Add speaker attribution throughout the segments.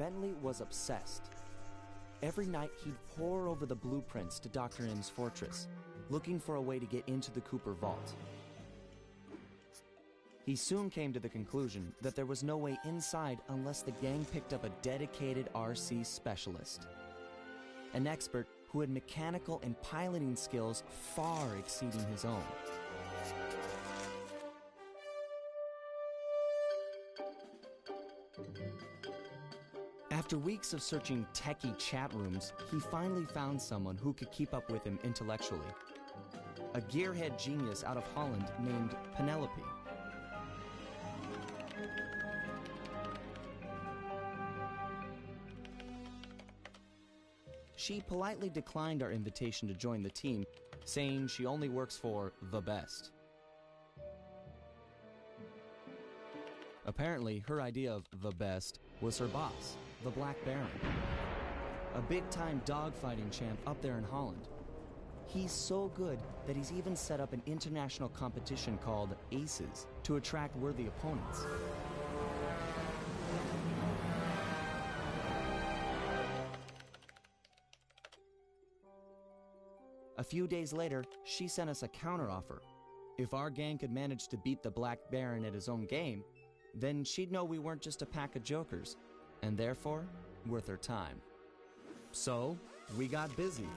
Speaker 1: Bentley was obsessed. Every night he'd pore over the blueprints to Dr. M's fortress, looking for a way to get into the Cooper vault. He soon came to the conclusion that there was no way inside unless the gang picked up a dedicated RC specialist, an expert who had mechanical and piloting skills far exceeding his own. After weeks of searching techie chat rooms, he finally found someone who could keep up with him intellectually. A gearhead genius out of Holland named Penelope. She politely declined our invitation to join the team, saying she only works for the best. Apparently, her idea of the best was her boss, the Black Baron, a big-time dogfighting champ up there in Holland. He's so good that he's even set up an international competition called ACES to attract worthy opponents. A few days later, she sent us a counteroffer. If our gang could manage to beat the Black Baron at his own game, then she'd know we weren't just a pack of jokers, and therefore, worth her time. So, we got busy.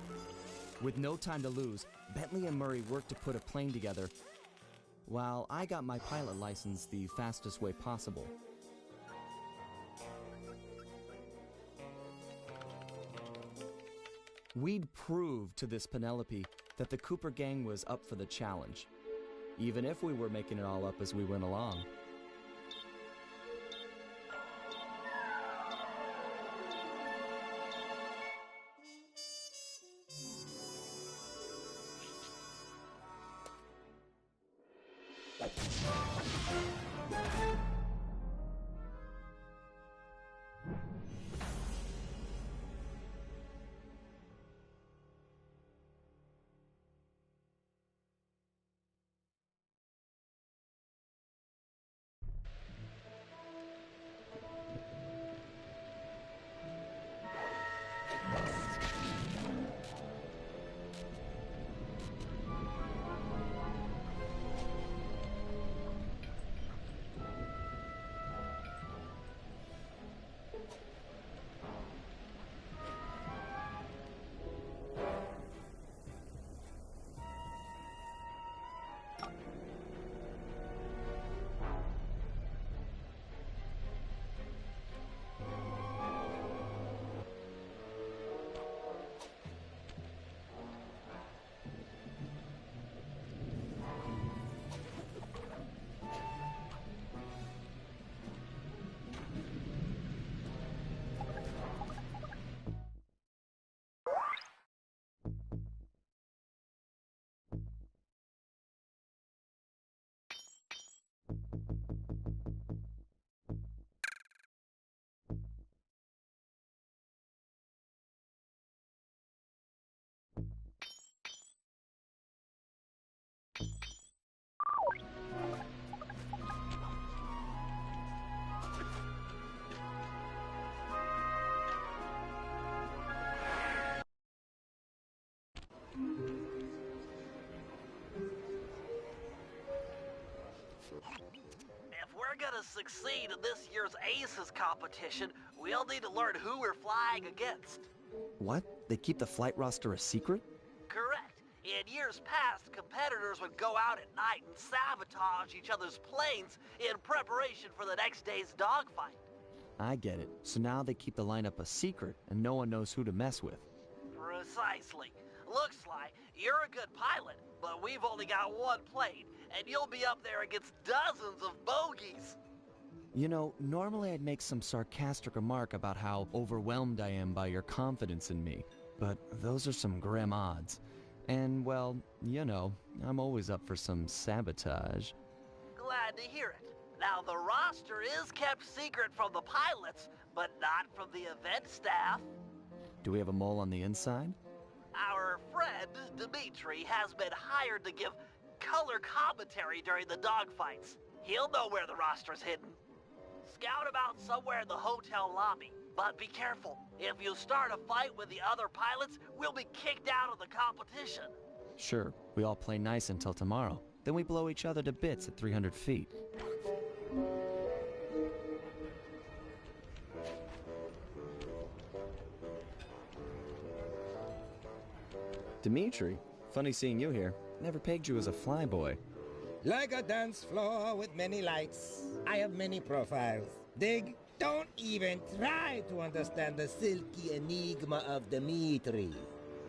Speaker 1: With no time to lose, Bentley and Murray worked to put a plane together, while I got my pilot license the fastest way possible. We'd proved to this Penelope that the Cooper gang was up for the challenge, even if we were making it all up as we went along.
Speaker 2: If we're gonna succeed in this year's ACES competition, we'll need to learn who we're flying against.
Speaker 1: What? They keep the flight roster a secret?
Speaker 2: Correct. In years past, competitors would go out at night and sabotage each other's planes in preparation for the next day's dogfight.
Speaker 1: I get it. So now they keep the lineup a secret, and no one knows who to mess with.
Speaker 2: Precisely. Look, Sly, you're a good pilot, but we've only got one plane, and you'll be up there against dozens of bogeys.
Speaker 1: You know, normally I'd make some sarcastic remark about how overwhelmed I am by your confidence in me, but those are some grim odds. And, well, you know, I'm always up for some sabotage.
Speaker 2: Glad to hear it. Now, the roster is kept secret from the pilots, but not from the event staff.
Speaker 1: Do we have a mole on the inside?
Speaker 2: Our friend, Dimitri, has been hired to give color commentary during the dogfights. He'll know where the roster's hidden. Scout him out somewhere in the hotel lobby. But be careful. If you start a fight with the other pilots, we'll be kicked out of the competition.
Speaker 1: Sure, we all play nice until tomorrow. Then we blow each other to bits at 300 feet. Dimitri, funny seeing you here. Never pegged you as a flyboy.
Speaker 3: Like a dance floor with many lights, I have many profiles. Dig? Don't even try to understand the silky enigma of Dimitri.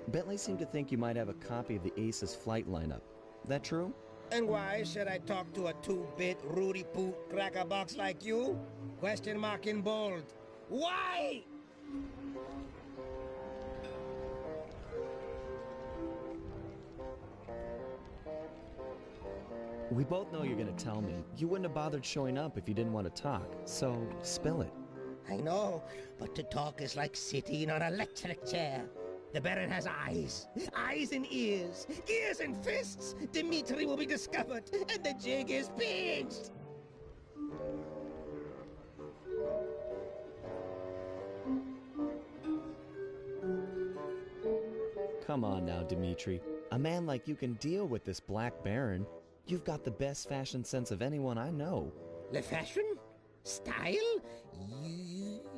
Speaker 1: Bentley seemed to think you might have a copy of the Aces flight lineup. That true?
Speaker 3: And why should I talk to a two-bit Rudy Poot crackerbox like you? Question mark in bold. Why?
Speaker 1: We both know you're gonna tell me. You wouldn't have bothered showing up if you didn't want to talk, so spill it.
Speaker 3: I know, but to talk is like sitting on an electric chair. The Baron has eyes and ears and fists. Dimitri will be discovered, and the jig is pinched.
Speaker 1: Come on now, Dimitri. A man like you can deal with this Black Baron. You've got the best fashion sense of anyone I know.
Speaker 3: The fashion? Style?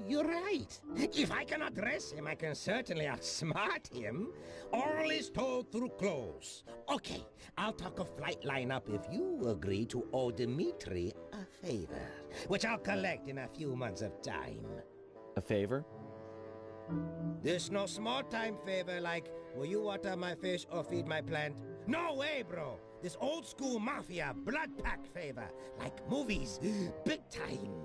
Speaker 3: You're right. If I cannot dress him, I can certainly outsmart him. All is told through clothes. Okay, I'll talk a flight lineup if you agree to owe Dimitri a favor, which I'll collect in a few months of time.
Speaker 1: A favor?
Speaker 3: This no small-time favor like, will you water my fish or feed my plant? No way, bro. This old-school mafia blood pack favor, like movies, big time.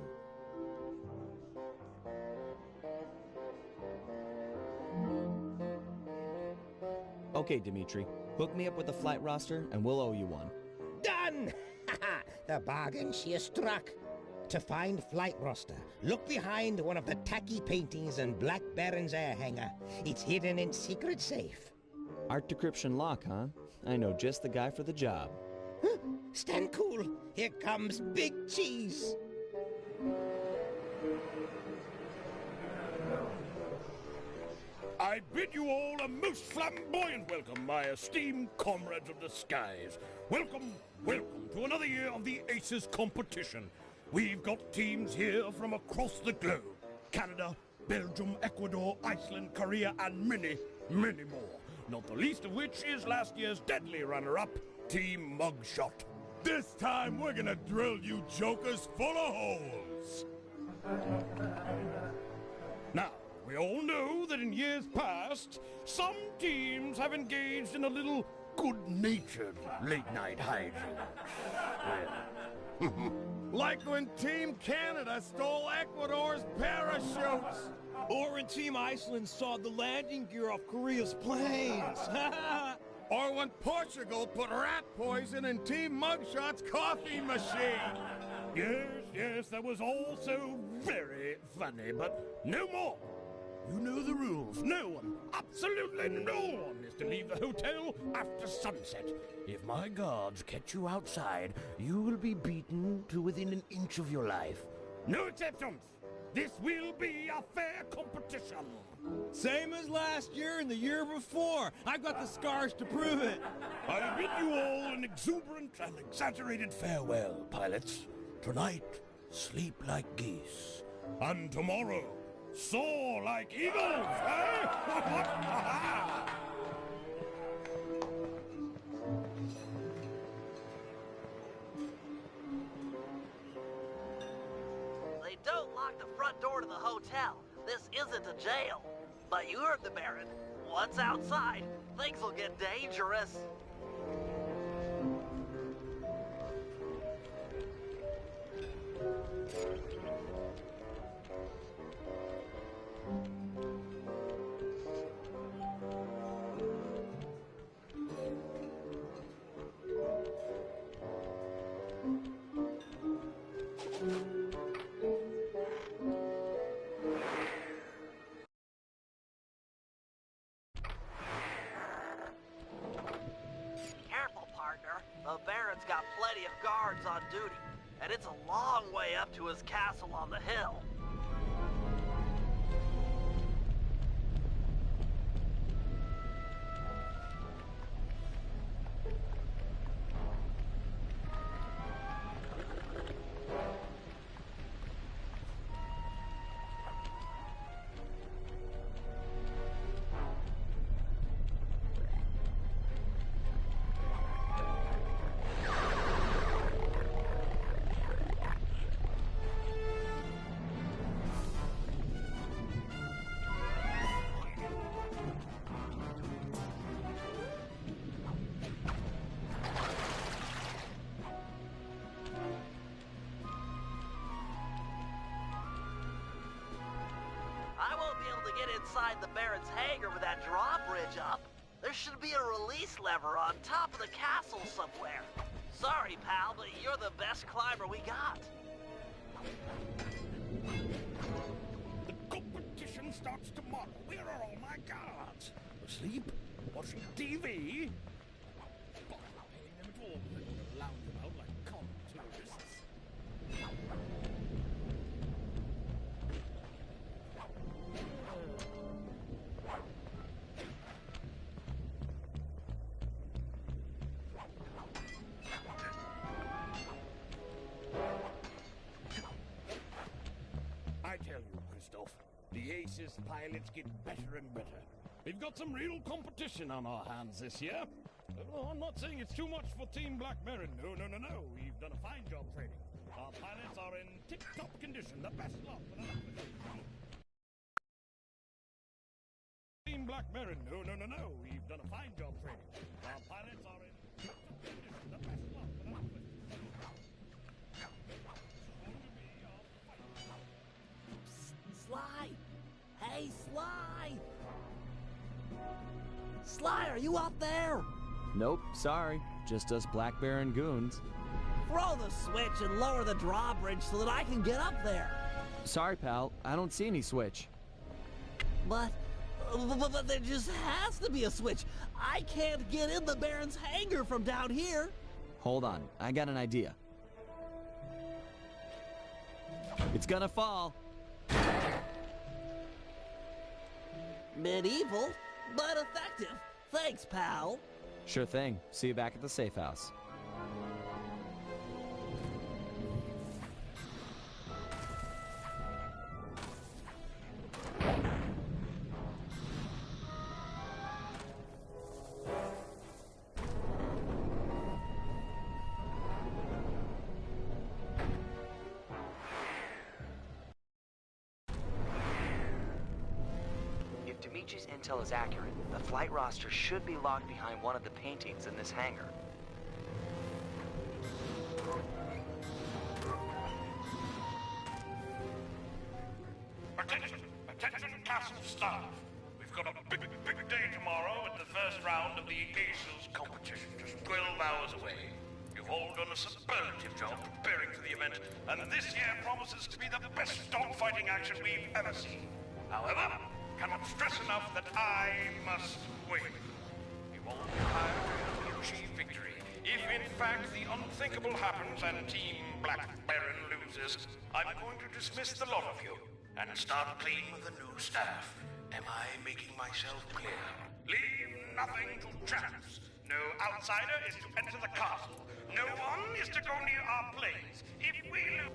Speaker 1: Okay, Dimitri. Hook me up with a flight roster, and we'll owe you one.
Speaker 3: Done! The bargain she has struck. To find flight roster, look behind one of the tacky paintings in Black Baron's air hangar. It's hidden in secret safe.
Speaker 1: Art decryption lock, huh? I know just the guy for the job.
Speaker 3: Stand cool. Here comes Big Cheese.
Speaker 4: I bid you all a most flamboyant welcome, my esteemed comrades of the skies. Welcome, welcome to another year of the Aces competition. We've got teams here from across the globe. Canada, Belgium, Ecuador, Iceland, Korea, and many, many more. Not the least of which is last year's deadly runner-up, Team Mugshot. This time we're gonna drill you jokers full of holes. Now, we all know that in years past, some teams have engaged in a little good-natured late-night hijinks.
Speaker 5: Like when Team Canada stole Ecuador's parachutes.
Speaker 6: Or when Team Iceland sawed the landing gear off Korea's planes.
Speaker 5: Or when Portugal put rat poison in Team Mugshot's coffee machine.
Speaker 4: Yes, that was all so very funny, but no more. You know the rules. No one, absolutely no one, is to leave the hotel after sunset. If my guards catch you outside, you will be beaten to within an inch of your life. No exceptions. This will be a fair competition.
Speaker 6: Same as last year and the year before. I've got the scars to prove it.
Speaker 4: I bid you all an exuberant and exaggerated farewell, pilots. Tonight, sleep like geese. And tomorrow, soar like eagles, eh?
Speaker 2: They don't lock the front door to the hotel. This isn't a jail. But you heard the Baron. Once outside, things will get dangerous. Careful, partner. The Baron's got plenty of guards on duty, and it's a long way up to his castle on the hill. to get inside the Baron's hangar with that drawbridge up. There should be a release lever on top of the castle somewhere. Sorry, pal, but you're the best climber we got.
Speaker 4: The competition starts tomorrow. Where are all my guards? Asleep? Watching TV? Not paying them at all. They would lounge about like common tourists. I tell you, Christoph, the Aces pilots get better and better. We've got some real competition on our hands this year. Oh, I'm not saying it's too much for Team Black Baron. No. We've done a fine job training. Our pilots are in tip-top condition, the best lot for the Team Black Baron. No. We've done a fine job training. Our pilots are in tip-top condition, the best lot for the
Speaker 2: Sly! Hey, Sly! Sly, are you out there?
Speaker 1: Nope, sorry. Just us Black Baron goons.
Speaker 2: Throw the switch and lower the drawbridge so that I can get up there.
Speaker 1: Sorry, pal. I don't see any switch.
Speaker 2: But there just has to be a switch. I can't get in the Baron's hangar from down here.
Speaker 1: Hold on. I got an idea. It's gonna fall.
Speaker 2: Medieval, but effective. Thanks, pal.
Speaker 1: Sure thing. See you back at the safe house. If Dimitri's intel is accurate, the flight roster should be locked behind one of the paintings in this hangar.
Speaker 4: Attention, castle staff. We've got a big day tomorrow at the first round of the Aces competition, just 12 hours away. You've all done a superlative job preparing for the event, and this year promises to be the best dogfighting action we've ever seen. However, cannot stress enough that I must win. You all require to achieve victory. If in fact the unthinkable happens and Team Black Baron loses, I'm going to dismiss the lot of you and start playing with the new staff. Am I making myself clear? Leave nothing to chance. No outsider is to enter the castle. No one is to go near our planes. If we lose...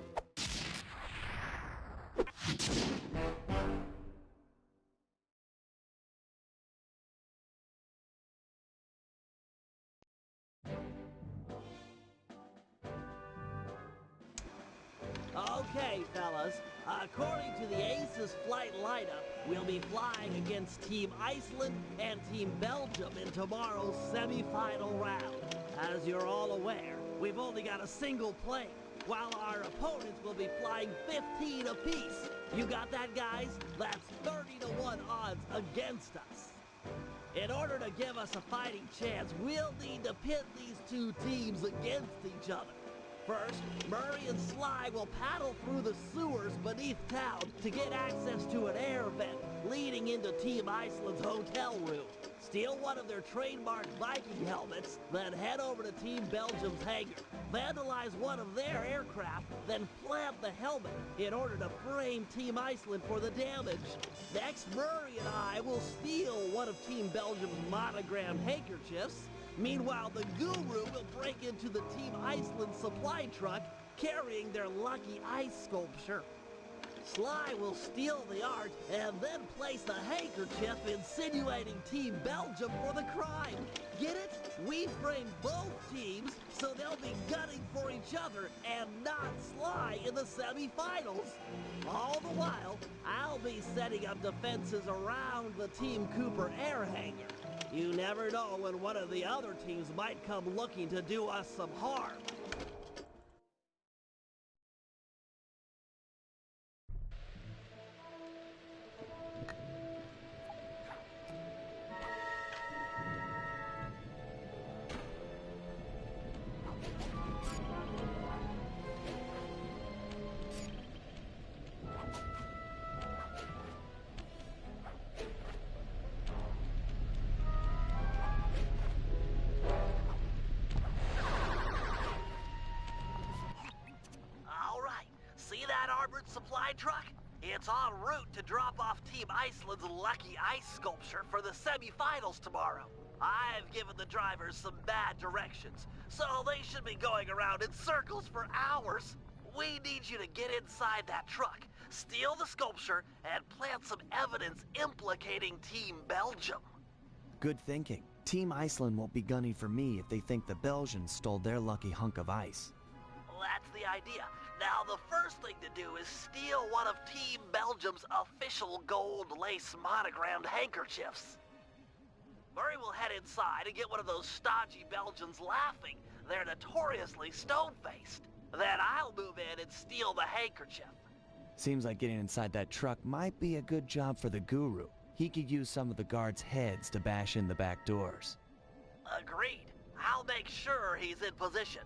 Speaker 2: Okay, fellas. According to the Aces flight lineup, we'll be flying against Team Iceland and Team Belgium in tomorrow's semi-final round. As you're all aware, we've only got a single plane, while our opponents will be flying 15 apiece. You got that, guys? That's 30-to-1 odds against us. In order to give us a fighting chance, we'll need to pit these two teams against each other. First, Murray and Sly will paddle through the sewers beneath town to get access to an air vent leading into Team Iceland's hotel room. Steal one of their trademark Viking helmets, then head over to Team Belgium's hangar. Vandalize one of their aircraft, then plant the helmet in order to frame Team Iceland for the damage. Next, Murray and I will steal one of Team Belgium's monogrammed handkerchiefs. Meanwhile, the Guru will break into the Team Iceland supply truck carrying their lucky ice sculpture. Sly will steal the art and then place the handkerchief insinuating Team Belgium for the crime. Get it? We frame both teams so they'll be gunning for each other and not Sly in the semifinals. All the while, I'll be setting up defenses around the Team Cooper air hangar. You never know when one of the other teams might come looking to do us some harm. supply truck? It's en route to drop off Team Iceland's lucky ice sculpture for the semifinals tomorrow. I've given the drivers some bad directions, so they should be going around in circles for hours. We need you to get inside that truck, steal the sculpture, and plant some evidence implicating Team Belgium.
Speaker 1: Good thinking. Team Iceland won't be gunning for me if they think the Belgians stole their lucky hunk of ice.
Speaker 2: That's the idea. Now, the first thing to do is steal one of Team Belgium's official gold lace monogrammed handkerchiefs. Murray will head inside and get one of those stodgy Belgians laughing. They're notoriously stone-faced. Then I'll move in and steal the handkerchief.
Speaker 1: Seems like getting inside that truck might be a good job for the Guru. He could use some of the guards' heads to bash in the back doors.
Speaker 2: Agreed. I'll make sure he's in position.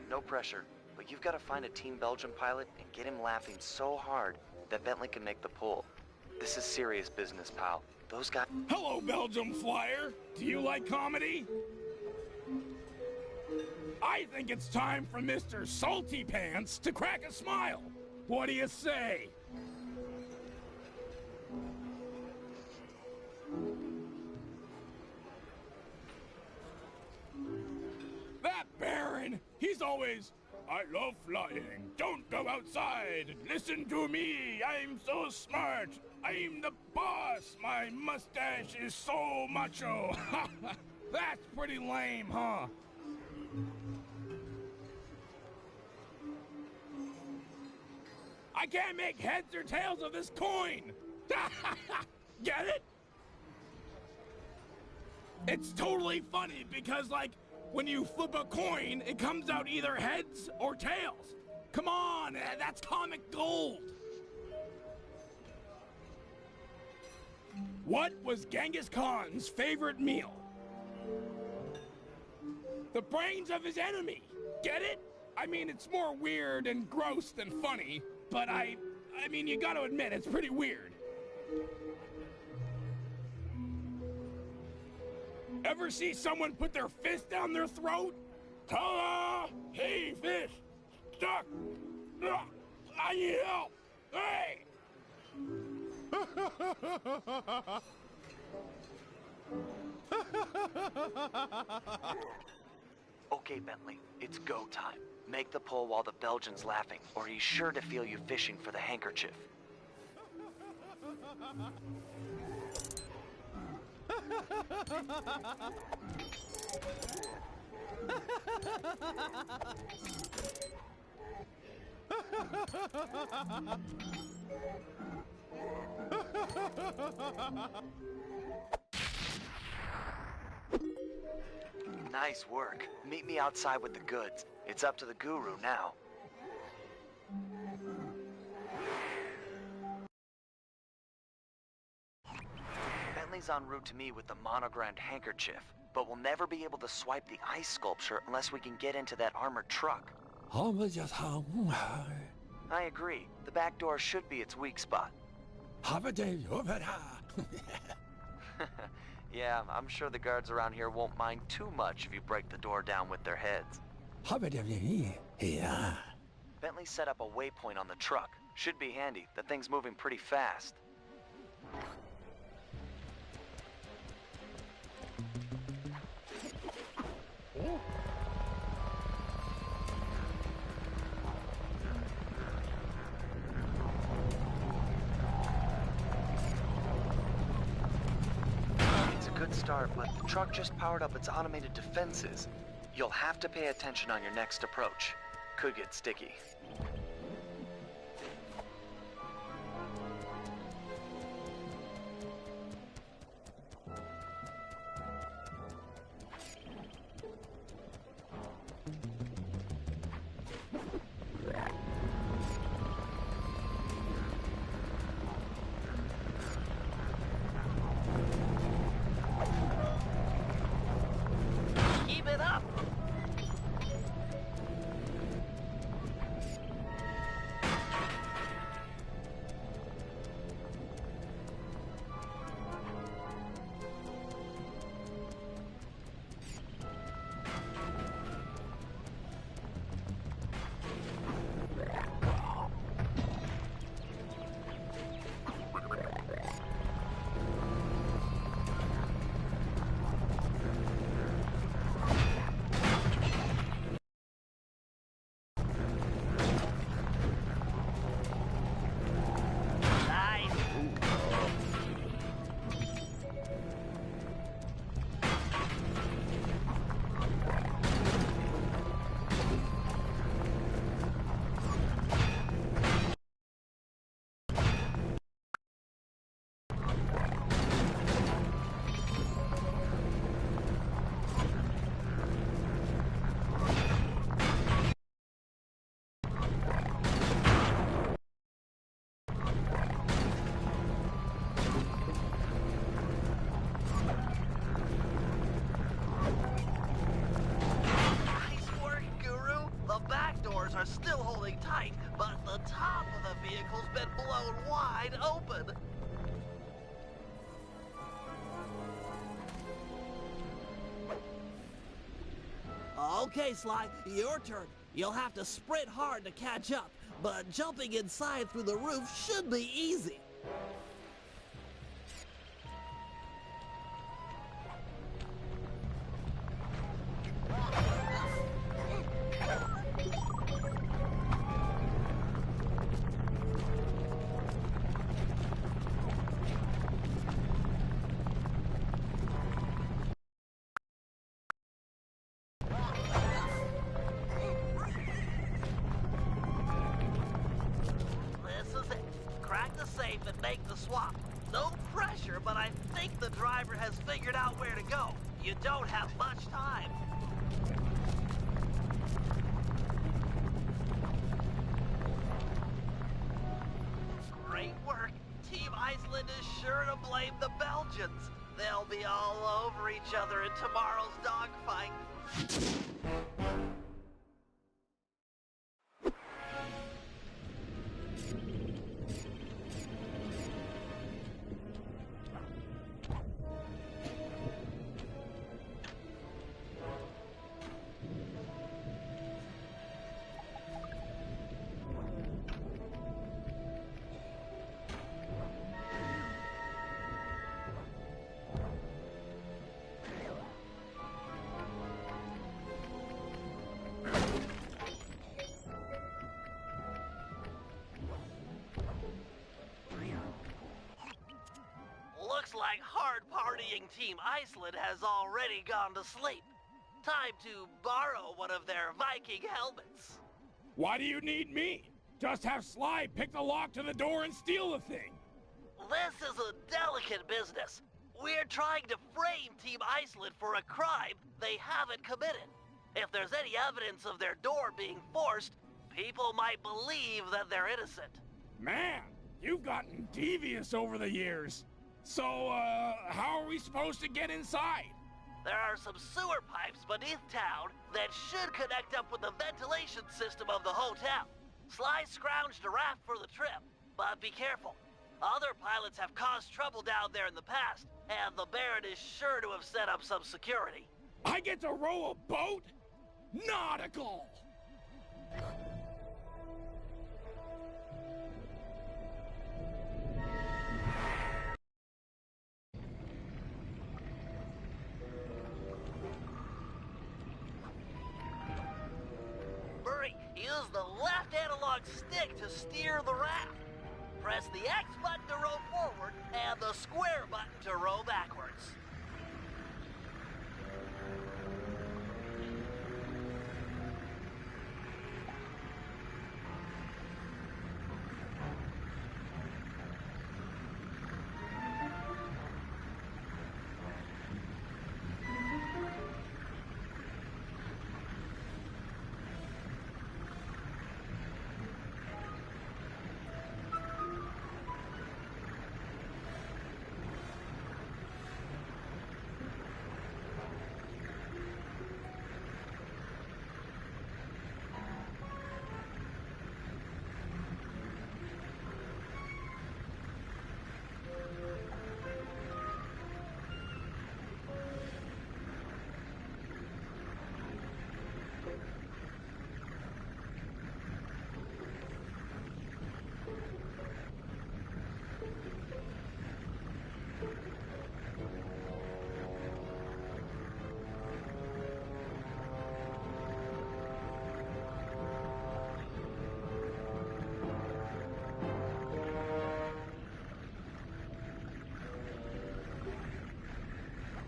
Speaker 1: No pressure, but you've got to find a Team Belgium pilot and get him laughing so hard that Bentley can make the pull. This is serious business, pal. Those guys...
Speaker 4: Hello, Belgium Flyer. Do you like comedy? I think it's time for Mr. Salty Pants to crack a smile. What do you say? That Baron, he's always, I love flying, don't go outside, listen to me, I'm so smart, I'm the boss, my mustache is so macho. That's pretty lame, huh? I can't make heads or tails of this coin! Get it? It's totally funny because, like, when you flip a coin, it comes out either heads or tails. Come on, that's comic gold. What was Genghis Khan's favorite meal? The brains of his enemy. Get it? I mean, it's more weird and gross than funny, but I mean, you gotta admit, it's pretty weird. Ever see someone put their fist down their throat? Ta-da! Hey, fish! Stuck! I need help! Hey!
Speaker 1: Okay, Bentley, it's go time. Make the pull while the Belgian's laughing, or he's sure to feel you fishing for the handkerchief. Nice work. Meet me outside with the goods. It's up to the Guru now. Bentley's en route to me with the monogrammed handkerchief, but we'll never be able to swipe the ice sculpture unless we can get into that armored truck. I agree. The back door should be its weak spot. Yeah, I'm sure the guards around here won't mind too much if you break the door down with their heads. Bentley set up a waypoint on the truck. Should be handy. The thing's moving pretty fast. It's a good start, but the truck just powered up its automated defenses. You'll have to pay attention on your next approach. Could get sticky.
Speaker 2: vehicle's been blown wide open. Okay, Sly, your turn. You'll have to sprint hard to catch up, but jumping inside through the roof should be easy. And make the swap. No pressure, but I think the driver has figured out where to go. You don't have much time. Great work. Team Iceland is sure to blame the Belgians. They'll be all over each other in tomorrow's dogfight. Like hard-partying Team Iceland has already gone to sleep. Time to borrow one of their Viking helmets.
Speaker 4: Why do you need me? Just have Sly pick the lock to the door and steal the thing.
Speaker 2: This is a delicate business. We're trying to frame Team Iceland for a crime they haven't committed. If there's any evidence of their door being forced, people might believe that they're innocent.
Speaker 4: Man, you've gotten devious over the years. So, how are we supposed to get inside?
Speaker 2: There are some sewer pipes beneath town that should connect up with the ventilation system of the hotel. Sly scrounged a raft for the trip, but be careful. Other pilots have caused trouble down there in the past, and the Baron is sure to have set up some security.
Speaker 4: I get to row a boat? Nautical!
Speaker 2: Use the left analog stick to steer the raft. Press the X button to row forward and the square button to row backwards.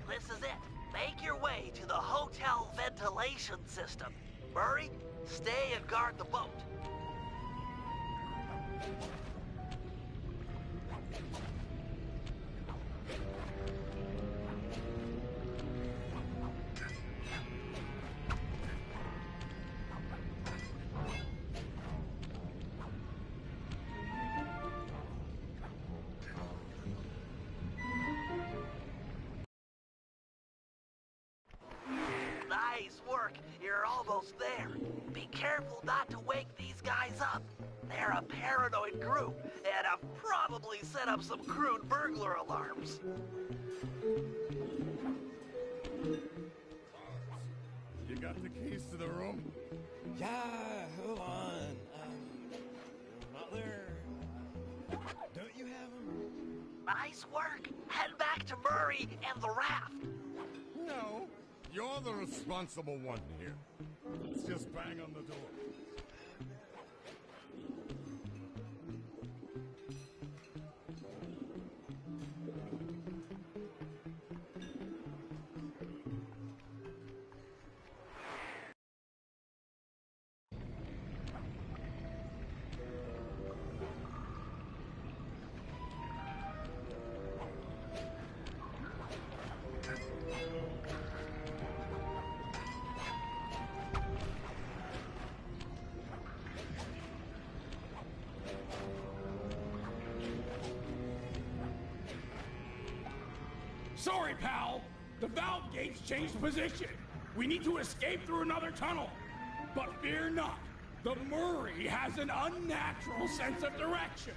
Speaker 2: This is it. Make your way to the hotel ventilation system. Murray, stay and guard the boat. Nice work. You're almost there. Be careful not to wake these guys up. They're They're a paranoid group and have probably set up some crude burglar alarms.
Speaker 5: You got the keys to the room?
Speaker 6: Yeah, hold on. Not there. Don't you have them?
Speaker 2: Nice work. Head back to Murray and the raft.
Speaker 5: No. You're the responsible one here. Let's just bang on the door.
Speaker 4: Sorry, pal. The valve gates changed position. We need to escape through another tunnel. But fear not. The Murray has an unnatural sense of direction.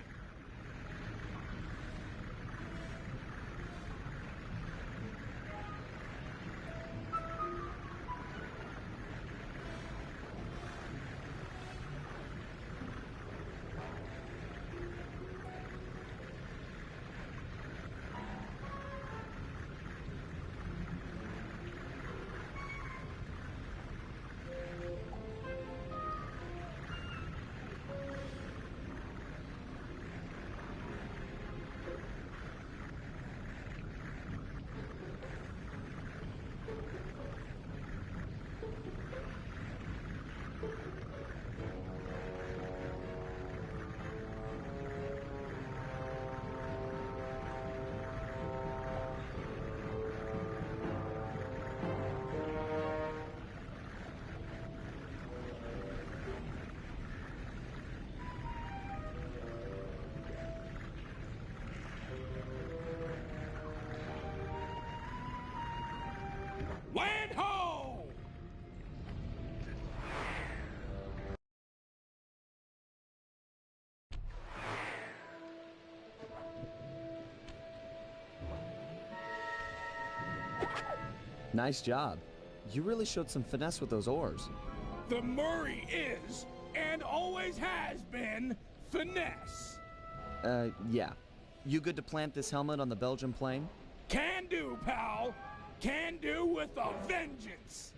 Speaker 4: Land ho!
Speaker 1: Nice job. You really showed some finesse with those oars.
Speaker 4: The Murray is, and always has been, finesse.
Speaker 1: Yeah. You good to plant this helmet on the Belgian plane?
Speaker 4: Can do, pal. Can do with a vengeance.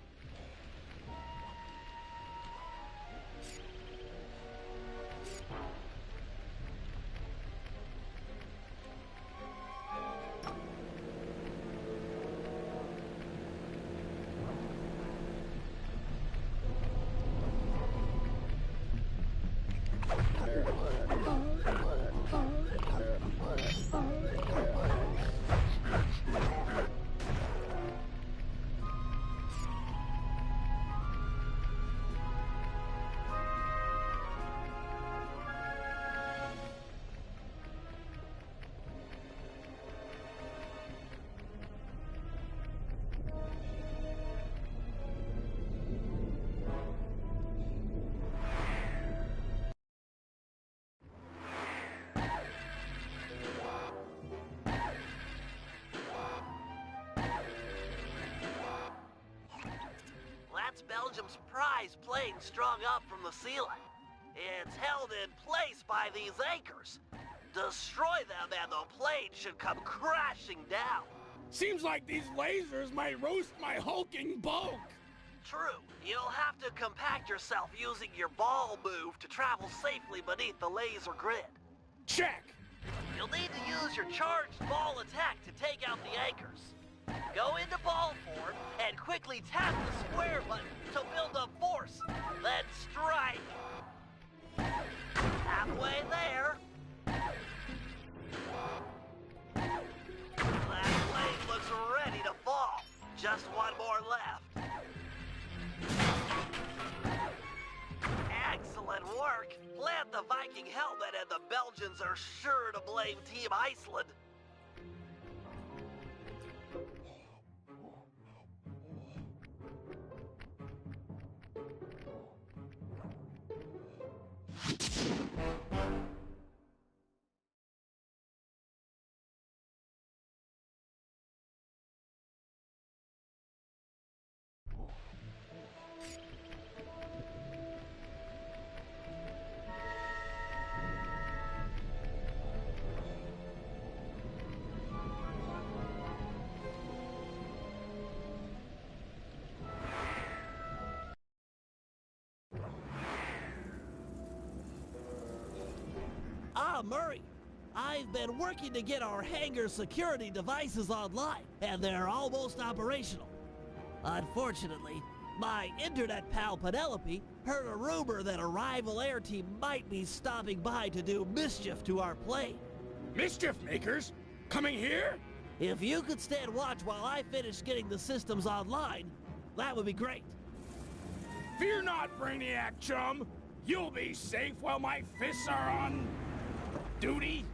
Speaker 2: That's Belgium's prize plane strung up from the ceiling. It's held in place by these anchors. Destroy them and the plane should come crashing down.
Speaker 4: Seems like these lasers might roast my hulking bulk.
Speaker 2: True, you'll have to compact yourself using your ball move to travel safely beneath the laser grid.
Speaker 4: Check.
Speaker 2: You'll need to use your charged ball attack to take out the anchors. Go into ball form and quickly tap the square button to build up force, then strike. Halfway there. That plane looks ready to fall. Just one more left. Excellent work. Plant the Viking helmet and the Belgians are sure to blame Team Iceland. Murray. I've been working to get our hangar security devices online, and they're almost operational. Unfortunately, my internet pal Penelope heard a rumor that a rival air team might be stopping by to do mischief to our plane.
Speaker 4: Mischief makers? Coming here?
Speaker 2: If you could stand watch while I finish getting the systems online, that would be great.
Speaker 4: Fear not, Brainiac chum. You'll be safe while my fists are on duty.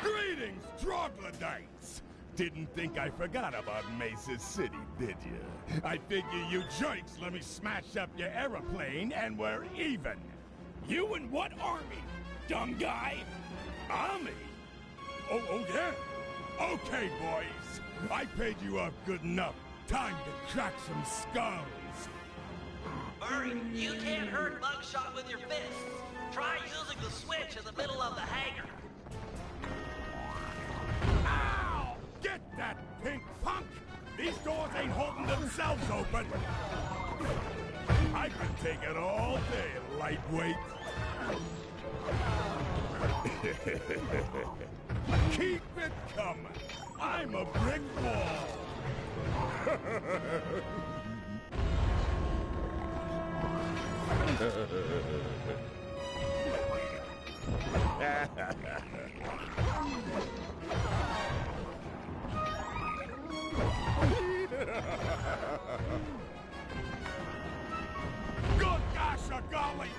Speaker 5: Greetings, troglodytes! Didn't think I forgot about Mesa City, did you? I figure you jerks let me smash up your aeroplane and we're even.
Speaker 4: You and what army, dumb guy?
Speaker 5: Army? Oh yeah? Okay, boys. I paid you off good enough. Time to crack some skulls.
Speaker 2: Murray, you can't hurt Mugshot with your fists. Try using the switch in the middle of the hangar.
Speaker 5: Ow! Get that, pink punk! These doors ain't holding themselves open. I can take it all day, lightweight. Keep it coming. I'm a brick wall. Good gosh, golly!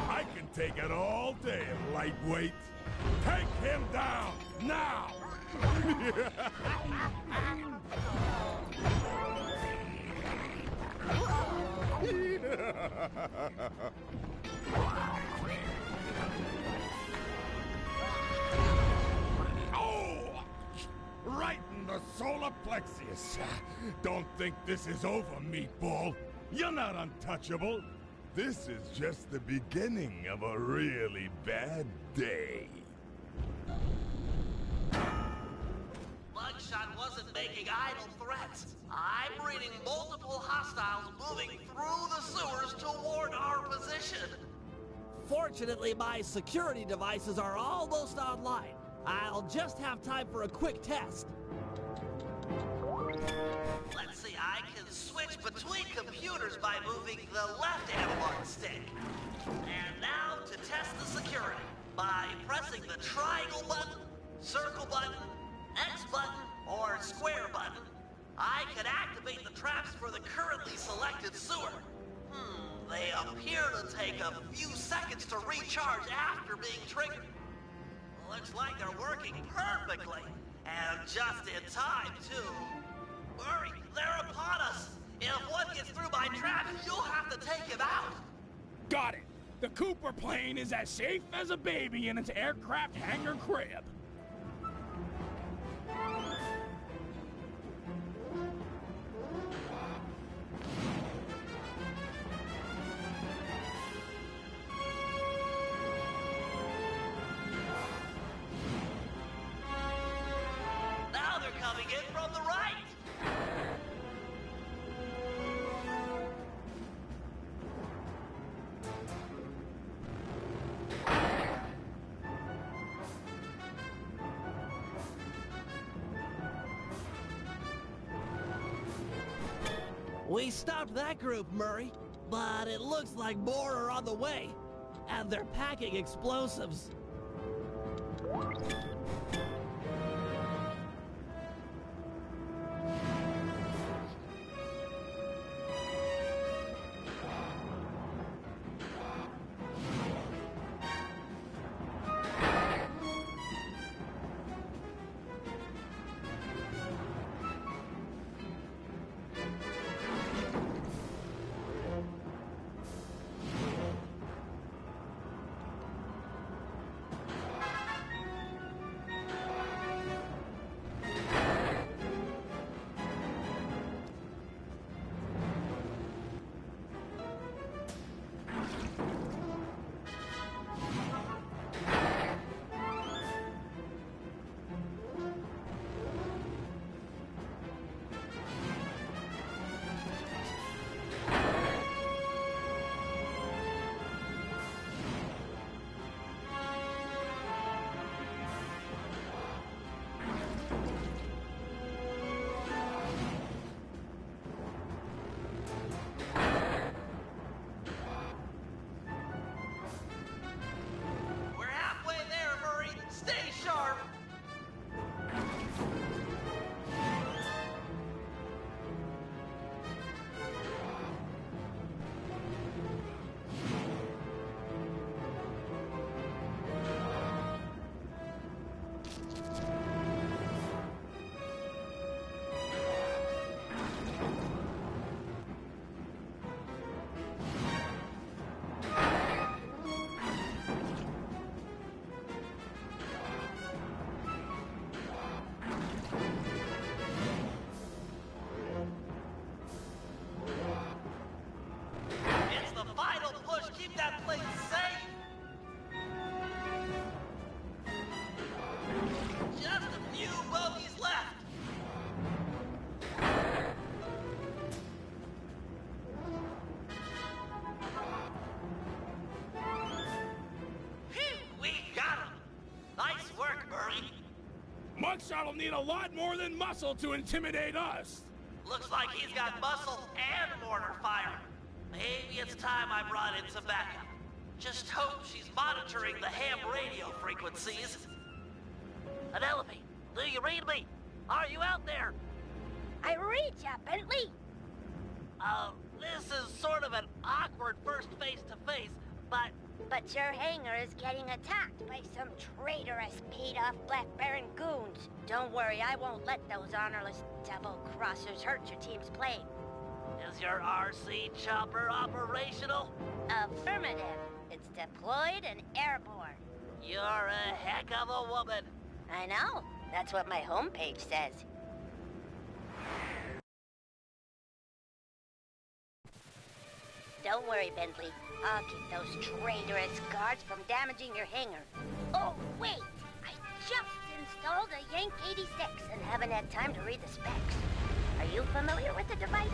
Speaker 5: I can take it all day, lightweight. Take him down, now! Oh! Right in the solar plexus. Don't think this is over, meatball. You're not untouchable. This is just the beginning of a really bad day.
Speaker 2: Mugshot wasn't making idle threats. I'm reading multiple hostiles moving through the sewers toward our position. Fortunately, my security devices are almost online. I'll just have time for a quick test. Let's see, I can switch between computers by moving the left analog stick. And now to test the security by pressing the triangle button, circle button, X button, or square button. I can activate the traps for the currently selected sewer. They appear to take a few seconds to recharge after being triggered. Looks like they're working perfectly. And just in time, too. Hurry, they're upon us. If one gets through my traps, you'll have to take him out.
Speaker 4: Got it. The Cooper plane is as safe as a baby in its aircraft hangar crib.
Speaker 2: Now they're coming in from the right. We stopped that group, Murray, but it looks like more are on the way, and they're packing explosives.
Speaker 4: need a lot more than muscle to intimidate us.
Speaker 2: Looks like he's got muscle and mortar fire. Maybe it's time I brought in some backup. Just hope she's monitoring the ham radio frequencies. Penelope, do you read me? Are you out there?
Speaker 7: I read ya, Bentley.
Speaker 2: This is sort of an awkward first face-to-face, but...
Speaker 7: But your hangar is getting attacked by some traitorous, paid-off Black Baron goons. Don't worry, I won't let those honorless double-crossers hurt your team's plane.
Speaker 2: Is your RC chopper operational?
Speaker 7: Affirmative. It's deployed and airborne.
Speaker 2: You're a heck of a woman.
Speaker 7: I know. That's what my homepage says. Don't worry, Bentley. I'll keep those traitorous guards from damaging your hangar. Oh, wait! I just installed a Yank 86 and haven't had time to read the specs. Are you familiar with the device?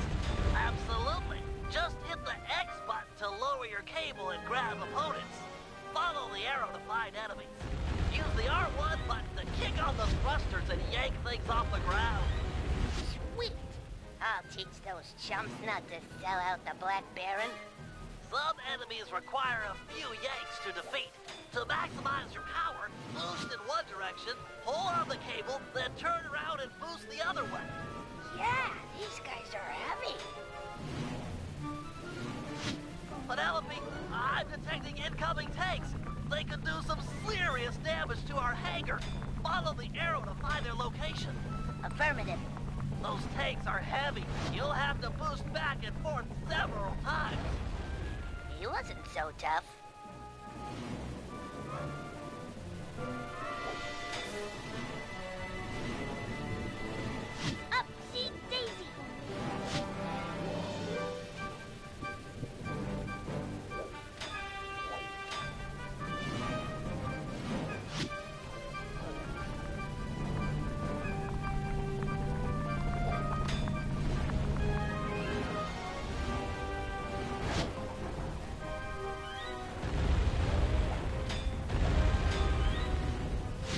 Speaker 2: Absolutely. Just hit the X button to lower your cable and grab opponents. Follow the arrow to find enemies. Use the R1 button to kick on the thrusters and yank things off the ground.
Speaker 7: Sweet! I'll teach those chumps not to sell out the Black Baron.
Speaker 2: Some enemies require a few yanks to defeat. To maximize your power, boost in one direction, pull on the cable, then turn around and boost the other way.
Speaker 7: Yeah, these guys are heavy.
Speaker 2: Penelope, I'm detecting incoming tanks. They could do some serious damage to our hangar. Follow the arrow to find their location.
Speaker 7: Affirmative.
Speaker 2: Those tanks are heavy. You'll have to boost back and forth several times.
Speaker 7: He wasn't so tough. Upsy daisy!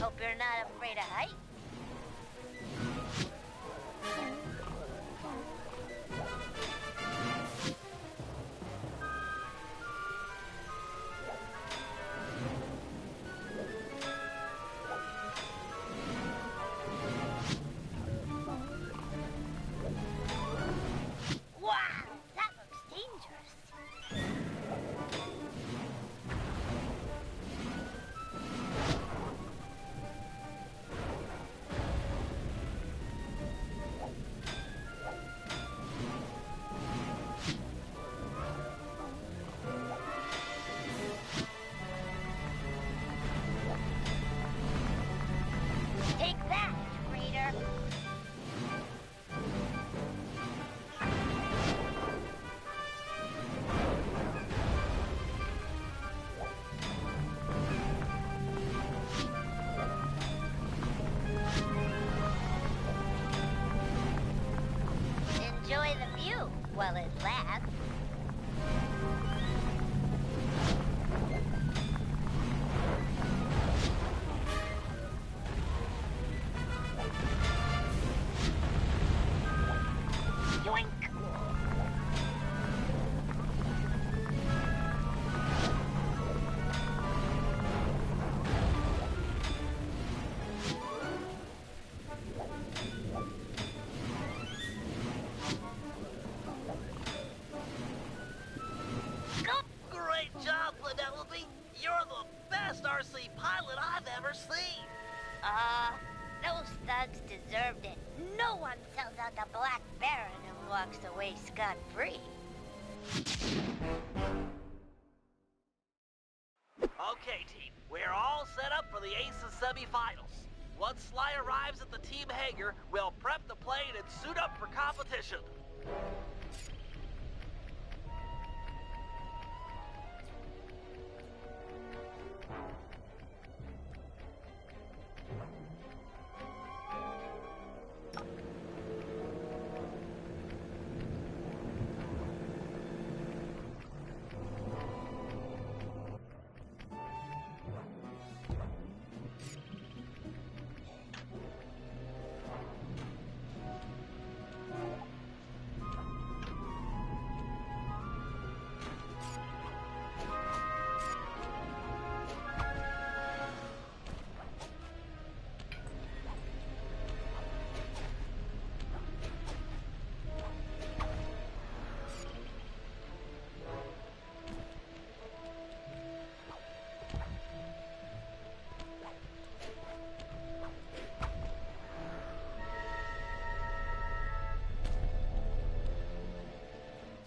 Speaker 7: Hope you're not afraid of heights. Wow, that looks dangerous. Take that, traitor! Enjoy the view while it lasts. Yoink!
Speaker 2: Great job, Penelope. You're the best RC pilot I've ever seen.
Speaker 7: Those thugs deserved it. No one sells out the Black Baron and walks away scot-free.
Speaker 2: Okay, team. We're all set up for the Aces semifinals. Once Sly arrives at the team hangar, we'll prep the plane and suit up for competition.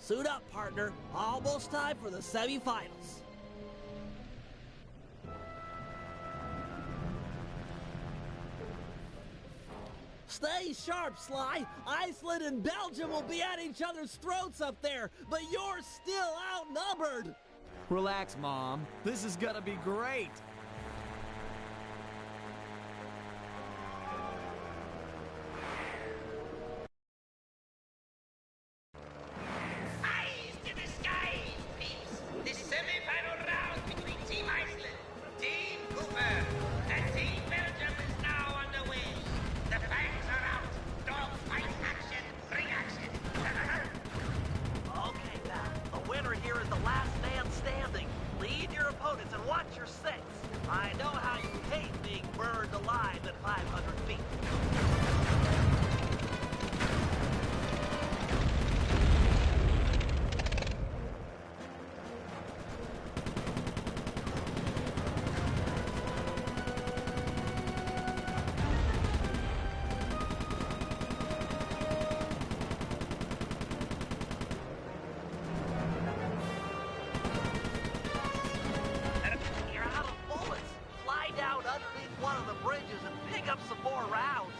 Speaker 2: Suit up, partner. Almost time for the semifinals. Stay sharp, Sly. Iceland and Belgium will be at each other's throats up there, but you're still outnumbered.
Speaker 1: Relax, Mom. This is gonna be great.
Speaker 8: Eyes to the skies, peeps! The semi-final round between Team Iceland, Team Cooper, and Team Belgium is now underway. The fangs are out. Dog fight action. Ring action.
Speaker 2: Okay, pal. The winner here is the last man standing. Lead your opponents and watch your six. I know how you hate being burned alive at 500 feet. You're out of bullets. Fly down underneath one of the bridges and pick up some more rounds.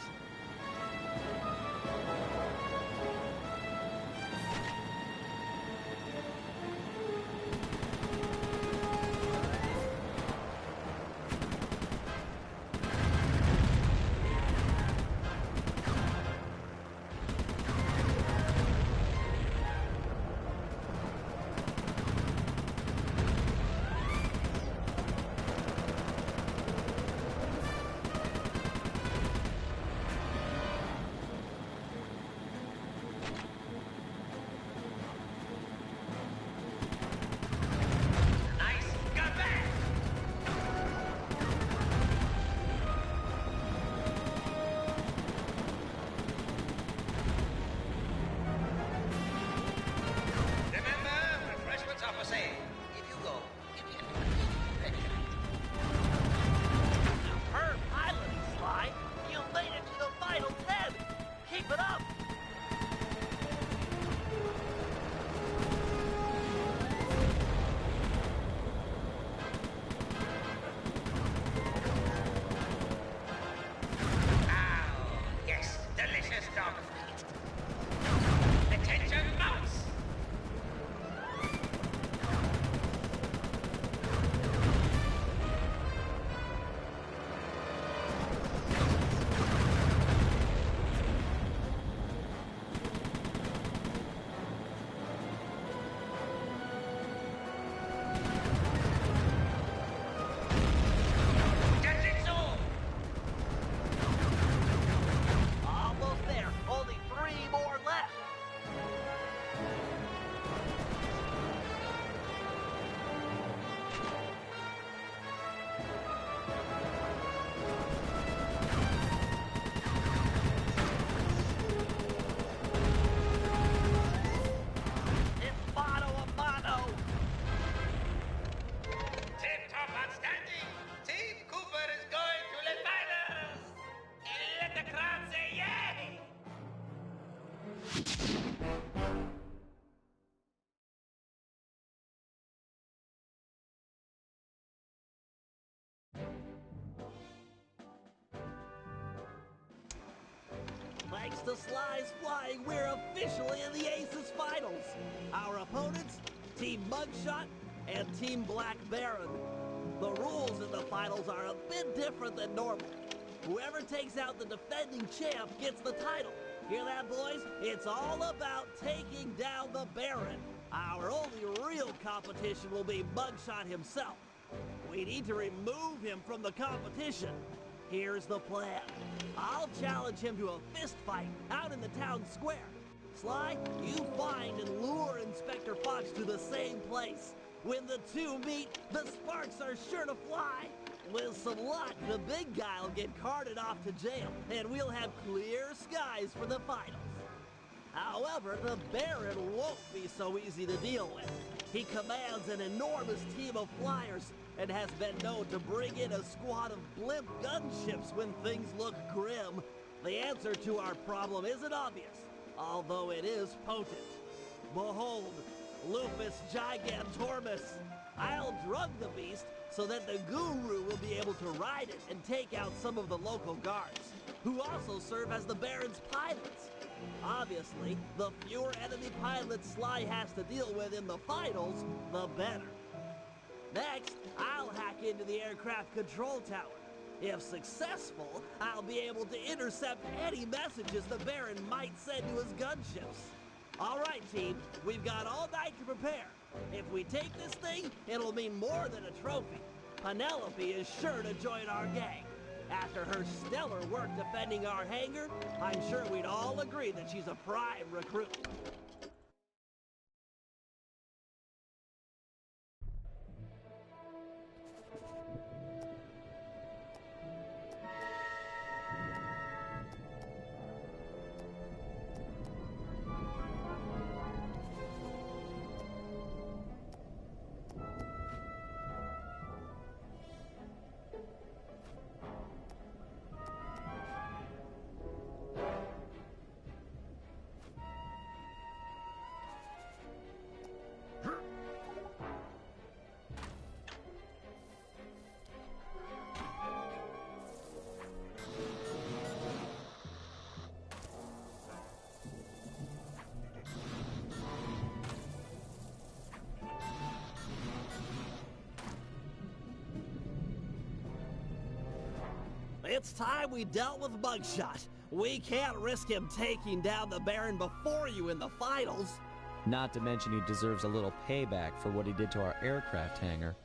Speaker 8: Nice. Got back. Remember, refreshments are for sale. If you go, give me a red light.
Speaker 2: Superb piloting, Sly. You made it to the final 10. Keep it up.
Speaker 8: Oh, yes, delicious dog feast. Attention, mouse! Jujitsu!
Speaker 2: Almost there. Only 3 more left. It's mano a mano.
Speaker 8: Tip top outstanding! Team Cooper is going to the finals! And let the crowd say yay!
Speaker 2: Thanks to Sly's flying, we're officially in the Aces Finals. Our opponents, Team Mugshot and Team Black Baron. The rules in the finals are a bit different than normal. Whoever takes out the defending champ gets the title. Hear that, boys? It's all about taking down the Baron. Our only real competition will be Mugshot himself. We need to remove him from the competition. Here's the plan. I'll challenge him to a fist fight out in the town square. Sly, you find and lure Inspector Fox to the same place. When the two meet, the sparks are sure to fly. With some luck, the big guy will get carted off to jail, and we'll have clear skies for the finals. However, the Baron won't be so easy to deal with. He commands an enormous team of flyers and has been known to bring in a squad of blimp gunships when things look grim. The answer to our problem isn't obvious, although it is potent. Behold, Lupus Gigantormus. I'll drug the beast so that the Guru will be able to ride it and take out some of the local guards, who also serve as the Baron's pilots. Obviously, the fewer enemy pilots Sly has to deal with in the finals, the better. Next, I'll hack into the aircraft control tower. If successful, I'll be able to intercept any messages the Baron might send to his gunships. All right, team, we've got all night to prepare. If we take this thing, it'll mean more than a trophy. Penelope is sure to join our gang. After her stellar work defending our hangar, I'm sure we'd all agree that she's a prime recruit. It's time we dealt with Mugshot. We can't risk him taking down the Baron before you in the finals.
Speaker 1: Not to mention he deserves a little payback for what he did to our aircraft hangar.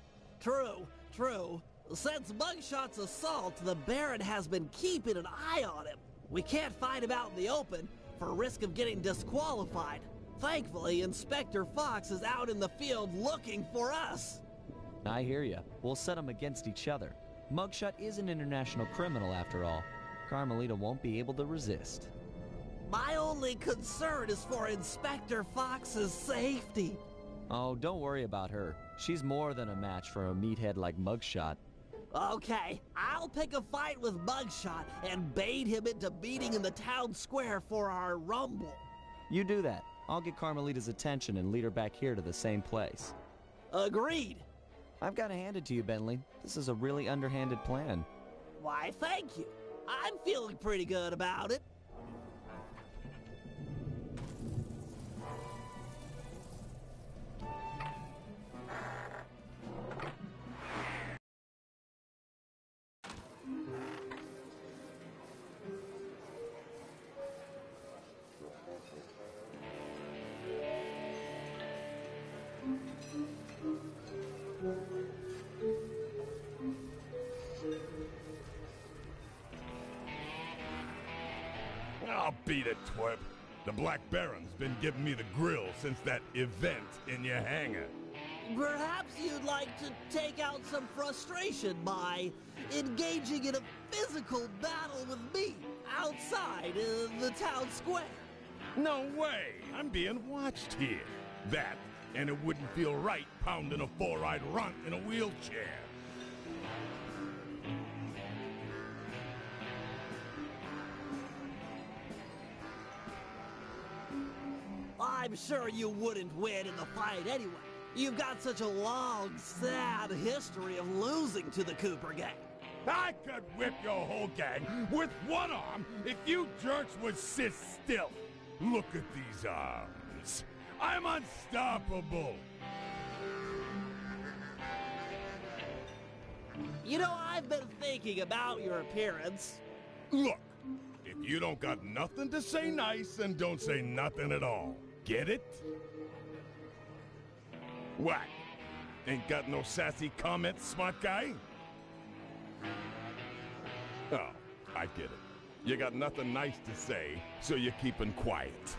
Speaker 2: True, true. Since Mugshot's assault, the Baron has been keeping an eye on him. We can't fight him out in the open for risk of getting disqualified. Thankfully, Inspector Fox is out in the field looking for us.
Speaker 1: I hear ya. We'll set them against each other. Mugshot is an international criminal after all. Carmelita won't be able to resist.
Speaker 2: My only concern is for Inspector Fox's safety.
Speaker 1: Oh, don't worry about her. She's more than a match for a meathead like Mugshot.
Speaker 2: Okay, I'll pick a fight with Mugshot and bait him into meeting in the town square for our rumble.
Speaker 1: You do that. I'll get Carmelita's attention and lead her back here to the same place.
Speaker 2: Agreed.
Speaker 1: I've got to hand it to you, Bentley. This is a really underhanded plan.
Speaker 2: Why, thank you. I'm feeling pretty good about it.
Speaker 5: I'll beat it, twerp. The Black Baron's been giving me the grill since that event in your hangar.
Speaker 2: Perhaps you'd like to take out some frustration by engaging in a physical battle with me outside the town square.
Speaker 5: No way! I'm being watched here. That, and it wouldn't feel right pounding a four-eyed runt in a wheelchair.
Speaker 2: I'm sure you wouldn't win in the fight anyway. You've got such a long, sad history of losing to the Cooper gang.
Speaker 5: I could whip your whole gang with one arm if you jerks would sit still. Look at these arms. I'm unstoppable.
Speaker 2: You know, I've been thinking about your appearance.
Speaker 5: Look, if you don't got nothing to say nice, then don't say nothing at all. Get it? What? Ain't got no sassy comments, smart guy? Oh, I get it. You got nothing nice to say, so you're keeping quiet.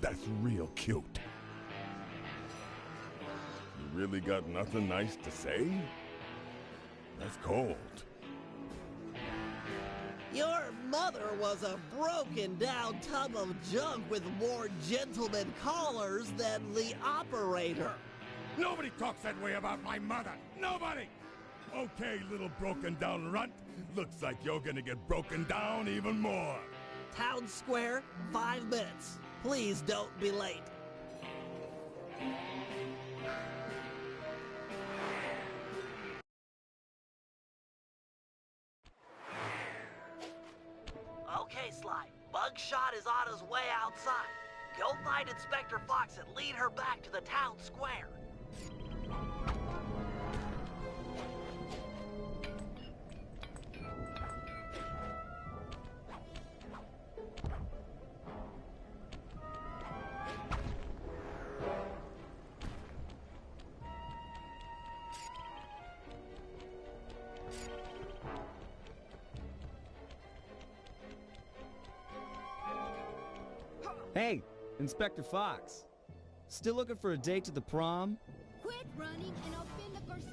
Speaker 5: That's real cute. You really got nothing nice to say? That's cold.
Speaker 2: Your mother was a broken-down tub of junk with more gentleman callers than the operator.
Speaker 5: Nobody talks that way about my mother. Nobody! Okay, little broken-down runt. Looks like you're gonna get broken down even more.
Speaker 2: Town square, 5 minutes. Please don't be late. Okay, Sly. Bugshot is on his way outside. Go find Inspector Fox and lead her back to the town square.
Speaker 1: Hey, Inspector Fox. Still looking for a date to the prom?
Speaker 9: Quit running and I'll pin the garçon.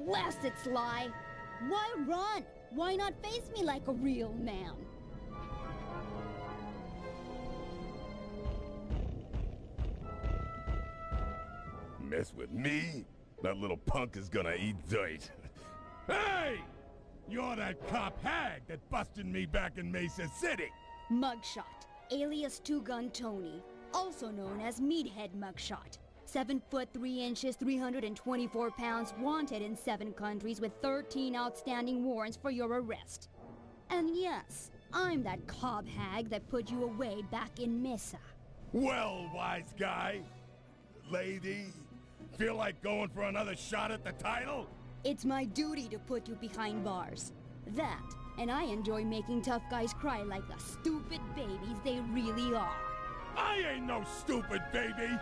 Speaker 9: Blast it, Sly! Why run? Why not face me like a real man?
Speaker 5: Mess with me? That little punk is gonna eat dirt. Hey! You're that cop hag that busted me back in Mesa City!
Speaker 9: Mugshot, alias Two Gun Tony, also known as Meathead Mugshot. 7 foot 3 inches, 324 pounds, wanted in 7 countries with 13 outstanding warrants for your arrest. And yes, I'm that cob hag that put you away back in Mesa.
Speaker 5: Well, wise guy, lady, feel like going for another shot at the title?
Speaker 9: It's my duty to put you behind bars. That, and I enjoy making tough guys cry like the stupid babies they really are.
Speaker 5: I ain't no stupid baby!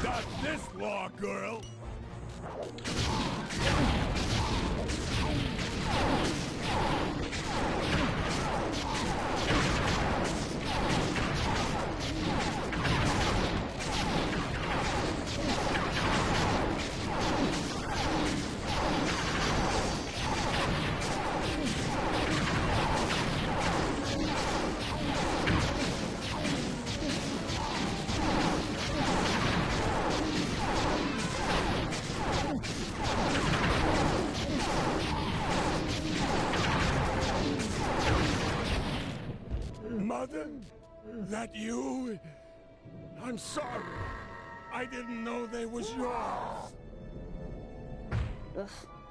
Speaker 5: Not this law, girl! Mother? That you? I'm sorry. I didn't know they was yours.
Speaker 9: Ugh,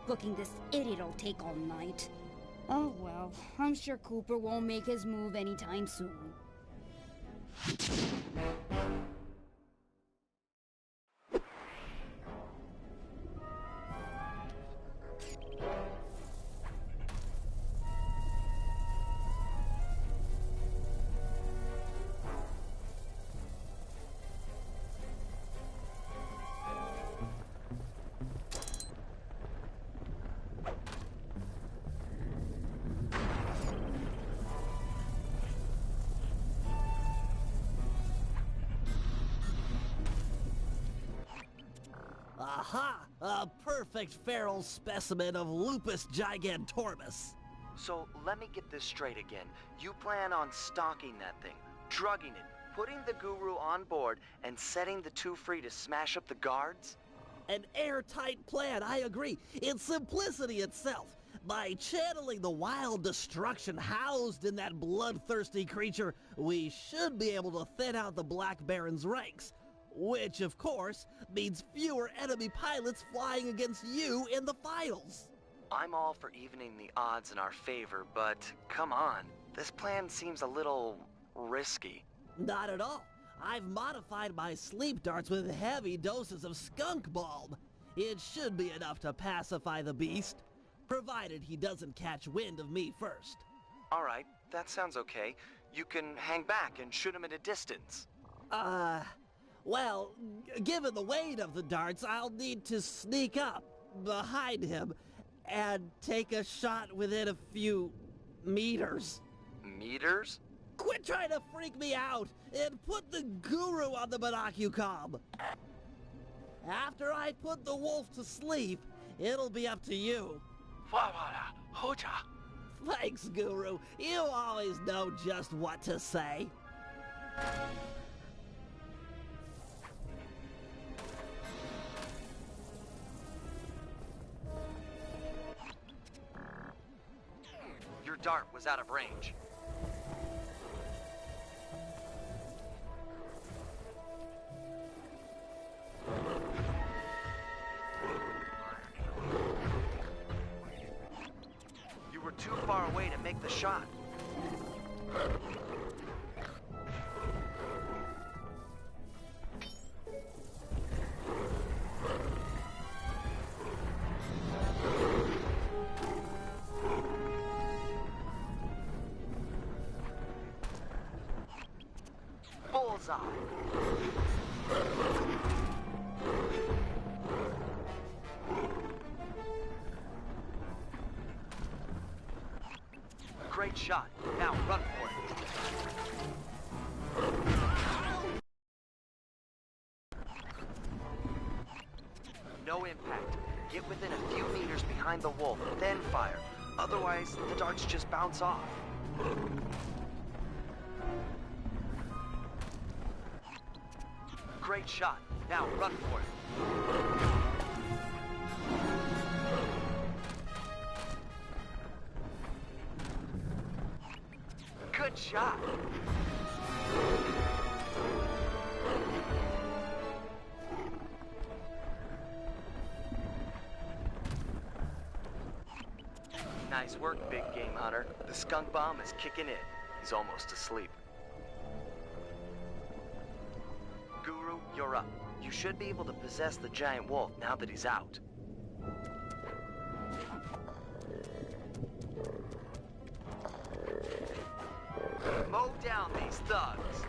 Speaker 9: booking this idiot'll take all night. Oh well, I'm sure Cooper won't make his move anytime soon.
Speaker 2: Aha! A perfect feral specimen of Lupus gigantormus.
Speaker 10: So let me get this straight again. You plan on stalking that thing, drugging it, putting the guru on board, and setting the two free to smash up the guards?
Speaker 2: An airtight plan, I agree. It's simplicity itself. By channeling the wild destruction housed in that bloodthirsty creature, we should be able to thin out the Black Baron's ranks. Which, of course, means fewer enemy pilots flying against you in the finals.
Speaker 10: I'm all for evening the odds in our favor, but come on. This plan seems a little risky.
Speaker 2: Not at all. I've modified my sleep darts with heavy doses of skunk bulb. It should be enough to pacify the beast, provided he doesn't catch wind of me first.
Speaker 10: All right, that sounds okay. You can hang back and shoot him at a distance.
Speaker 2: Well, given the weight of the darts, I'll need to sneak up behind him and take a shot within a few meters.
Speaker 10: Meters?
Speaker 2: Quit trying to freak me out and put the guru on the Monocucom. After I put the wolf to sleep, it'll be up to you. Thanks, Guru. You always know just what to say.
Speaker 10: Your dart was out of range. You were too far away to make the shot. Bullseye. Great shot. Now run for it. No impact. Get within a few meters behind the wolf, then fire. Otherwise, the darts just bounce off. Great shot. Now run for it. Good shot. Nice work, big game hunter. The skunk bomb is kicking in. He's almost asleep. Guru, you're up. You should be able to possess the giant wolf now that he's out. Mow down these thugs.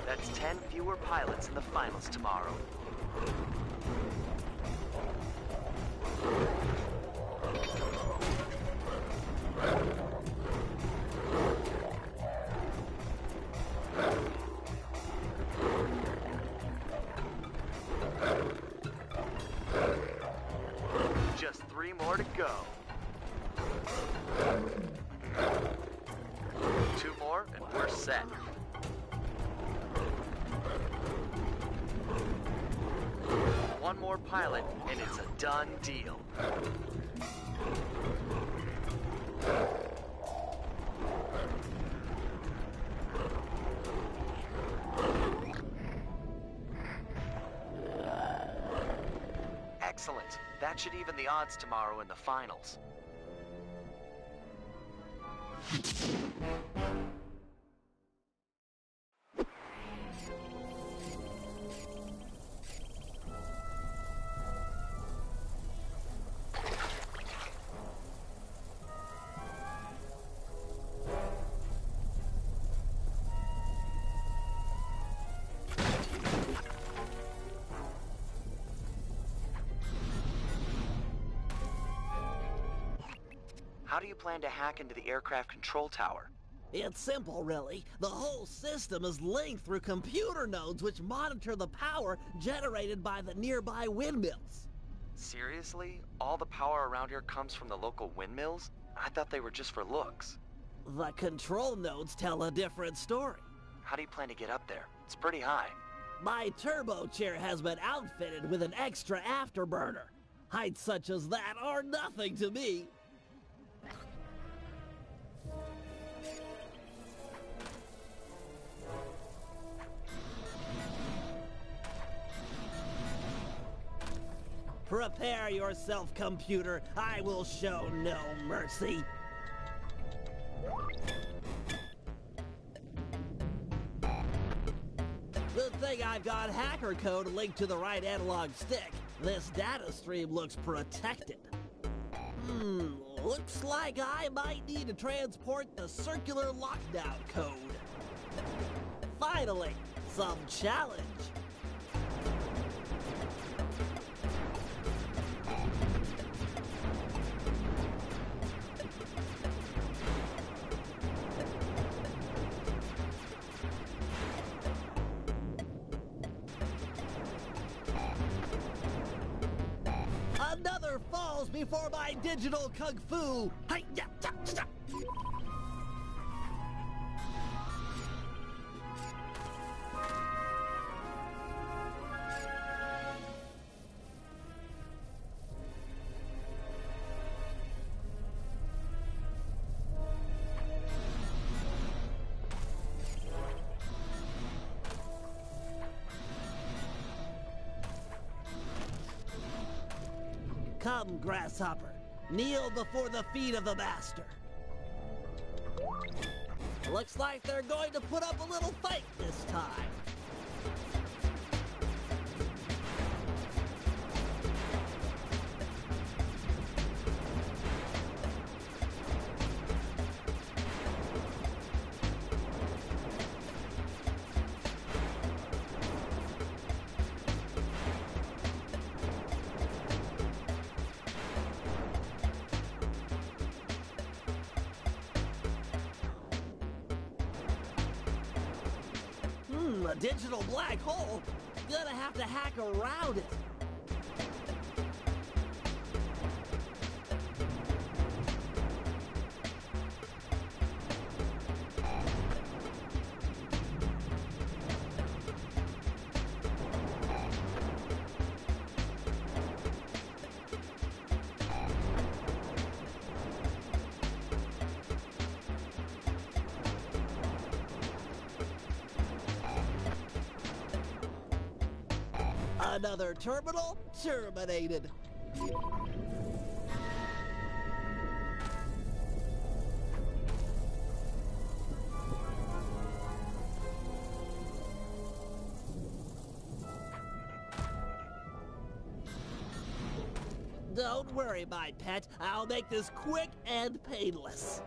Speaker 10: That's 10 fewer pilots in the finals tomorrow. Just 3 more to go. 2 more and we're set. One more pilot, and it's a done deal. Excellent. That should even the odds tomorrow in the finals. How do you plan to hack into the aircraft control tower?
Speaker 2: It's simple, really. The whole system is linked through computer nodes which monitor the power generated by the nearby windmills.
Speaker 10: Seriously? All the power around here comes from the local windmills? I thought they were just for looks.
Speaker 2: The control nodes tell a different story.
Speaker 10: How do you plan to get up there? It's pretty high.
Speaker 2: My turbo chair has been outfitted with an extra afterburner. Heights such as that are nothing to me. Prepare yourself, computer. I will show no mercy. Good thing I've got hacker code linked to the right analog stick. This data stream looks protected. Looks like I might need to transport the circular lockdown code. Finally, some challenge. Another falls before my digital kung fu. Hi-ya, cha-cha. Come, grasshopper. Kneel before the feet of the master. Looks like they're going to put up a little fight this time. A digital black hole? Gonna have to hack around it. Another terminal terminated. Don't worry, my pet. I'll make this quick and painless.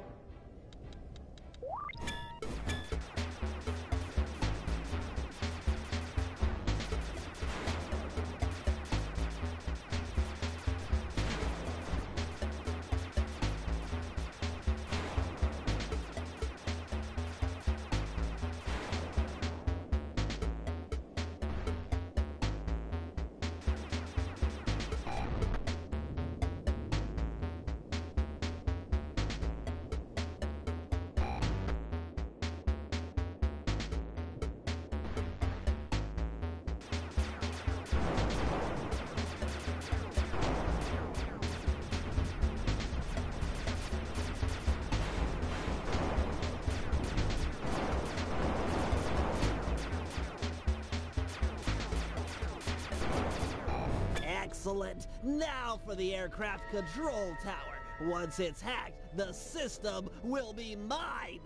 Speaker 2: Excellent. Now for the aircraft control tower. Once it's hacked, the system will be mine.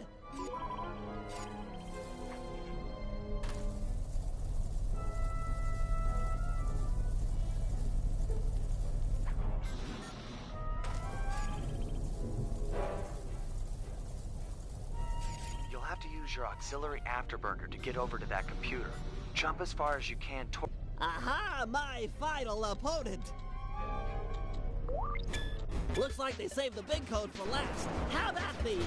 Speaker 10: You'll have to use your auxiliary afterburner to get over to that computer. Jump as far as you can toward...
Speaker 2: Aha! My final opponent! Looks like they saved the big code for last. How that be?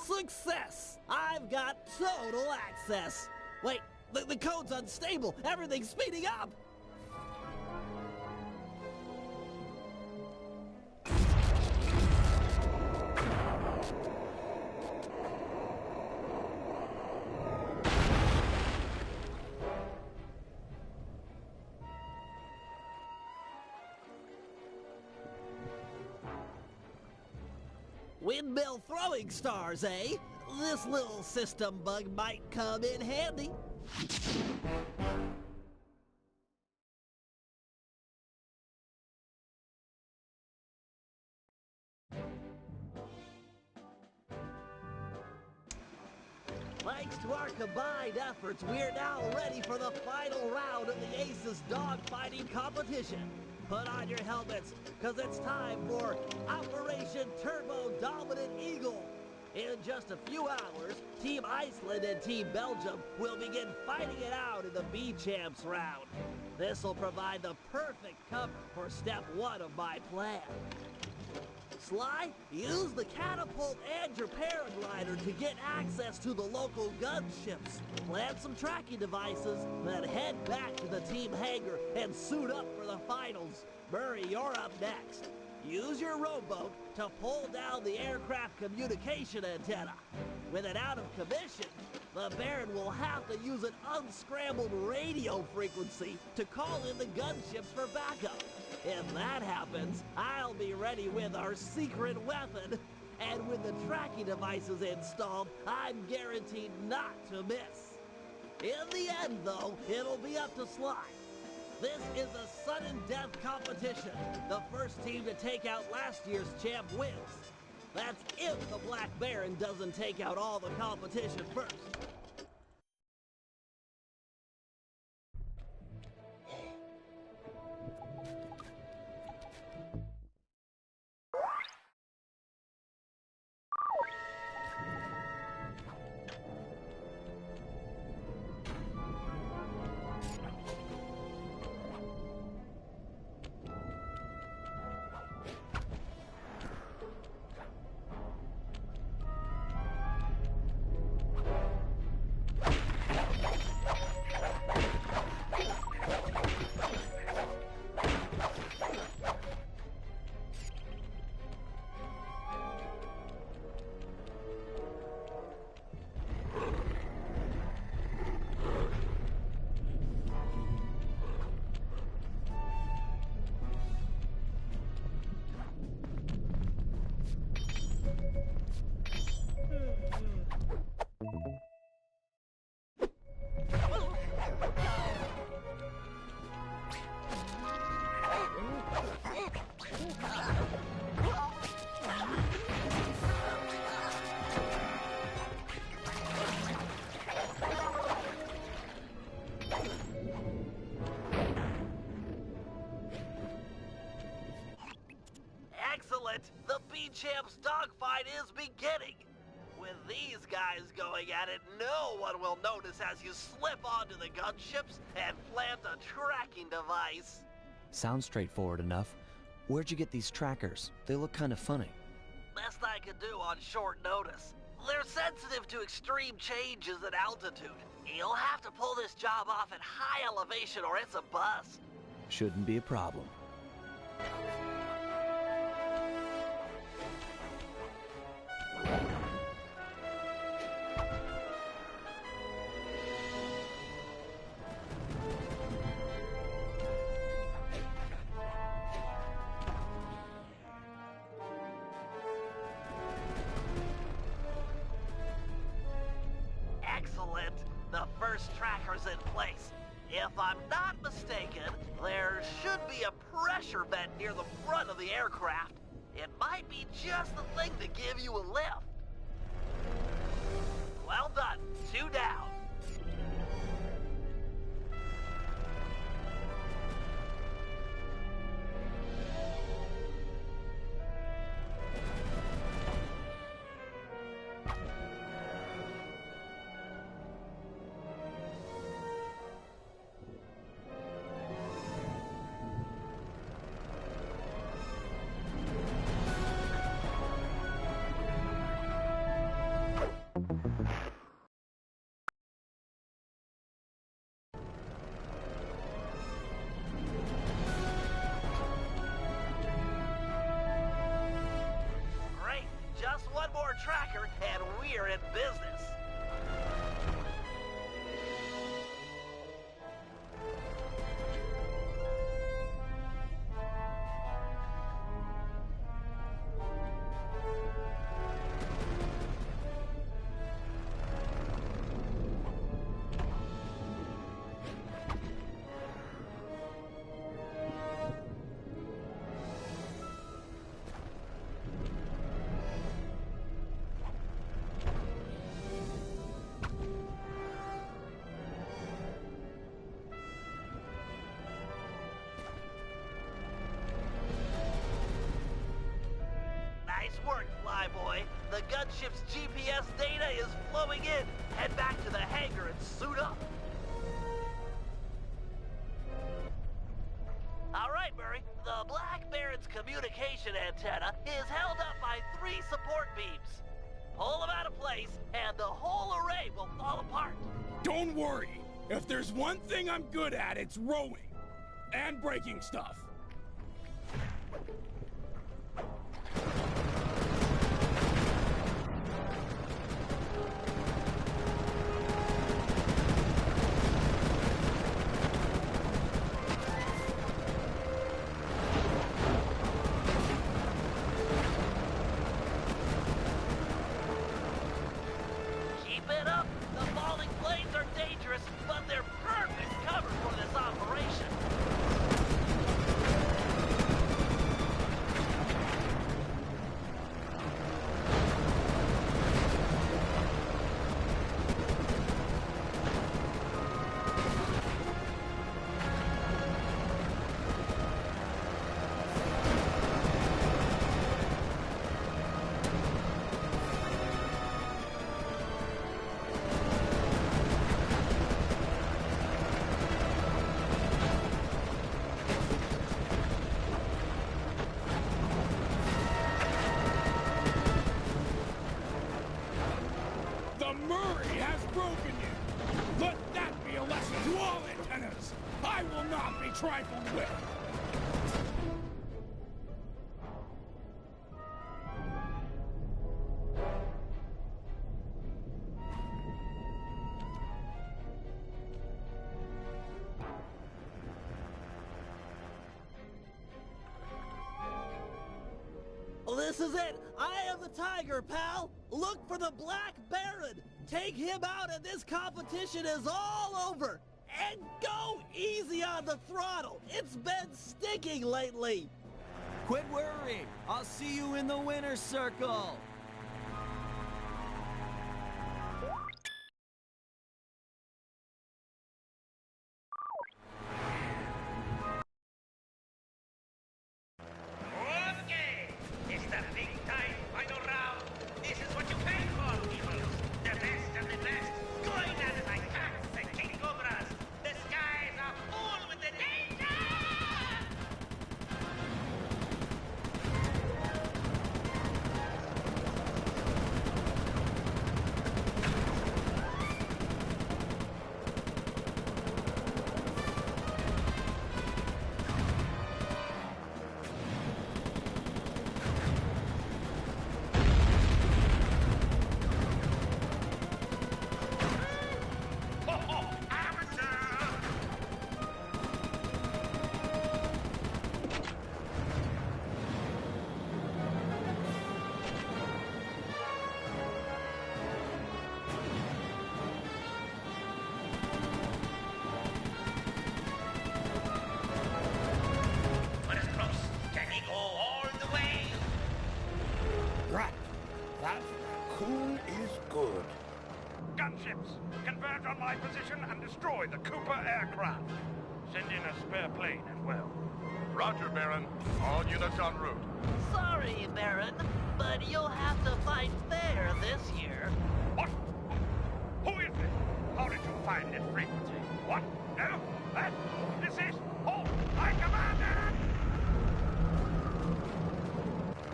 Speaker 2: Success! I've got total access. Wait, the code's unstable. Everything's speeding up. Windmill throwing stars, eh? This little system bug might come in handy. Thanks to our combined efforts, we're now ready for the final round of the Aces dogfighting competition. Put on your helmets, because it's time for Operation Turbo Dominant Eagle. In just a few hours, Team Iceland and Team Belgium will begin fighting it out in the B-Champs round. This will provide the perfect cover for step one of my plan. Sly, use the catapult and your paraglider to get access to the local gunships. Plant some tracking devices, then head back to the team hangar and suit up for the finals. Murray, you're up next. Use your rowboat to pull down the aircraft communication antenna. With it out of commission, the Baron will have to use an unscrambled radio frequency to call in the gunships for backup. If that happens, I'll be ready with our secret weapon. And with the tracking devices installed, I'm guaranteed not to miss. In the end, though, it'll be up to Sly. This is a sudden death competition. The first team to take out last year's champ wins. That's if the Black Baron doesn't take out all the competition first. The B-Champs dogfight is beginning. With these guys going at it, no one will notice as you slip onto the gunships and plant a tracking device.
Speaker 1: Sounds straightforward enough. Where'd you get these trackers? They look kind of funny.
Speaker 2: Best I could do on short notice. They're sensitive to extreme changes in altitude. You'll have to pull this job off at high elevation or it's a bust.
Speaker 1: Shouldn't be a problem.
Speaker 2: first trackers in place. If I'm not mistaken, there should be a pressure vent near the front of the aircraft. It might be just the thing to give you a lift. Well done. 2 down. Just one more tracker, and we're in business. Nice work, Flyboy. The gunship's GPS data is flowing in. Head back to the hangar and suit up. All right, Murray. The Black Baron's communication antenna is held up by 3 support beams. Pull them out of place, and the whole array will fall apart.
Speaker 4: Don't worry. If there's one thing I'm good at, it's rowing. And breaking stuff.
Speaker 2: Keep it up. The falling planes are dangerous, but they're perfect cover for this operation.
Speaker 4: The Murray has broken you! Let that be a lesson to all antennas! I will not be trifled with!
Speaker 2: Well, this is it. I am the Tiger, pal. Look for the Black Baron. Take him out and this competition is all over. And go easy on the throttle. It's been sticking lately.
Speaker 1: Quit worrying. I'll see you in the winner's circle.
Speaker 8: Okay, it's the big time final round. This is what you pay for, people. The best of the best. Going at it like cats and king cobras. The skies are full with the danger!
Speaker 4: Drat! That raccoon is good.
Speaker 5: Gunships, converge on my position and destroy the Cooper aircraft. Send in a spare plane as well. Roger, Baron. All units en route.
Speaker 2: Sorry, Baron, but you'll have to fight fair this year.
Speaker 5: What? Who is this? How did you find this frequency? What? No? That? This is... Oh, my commander!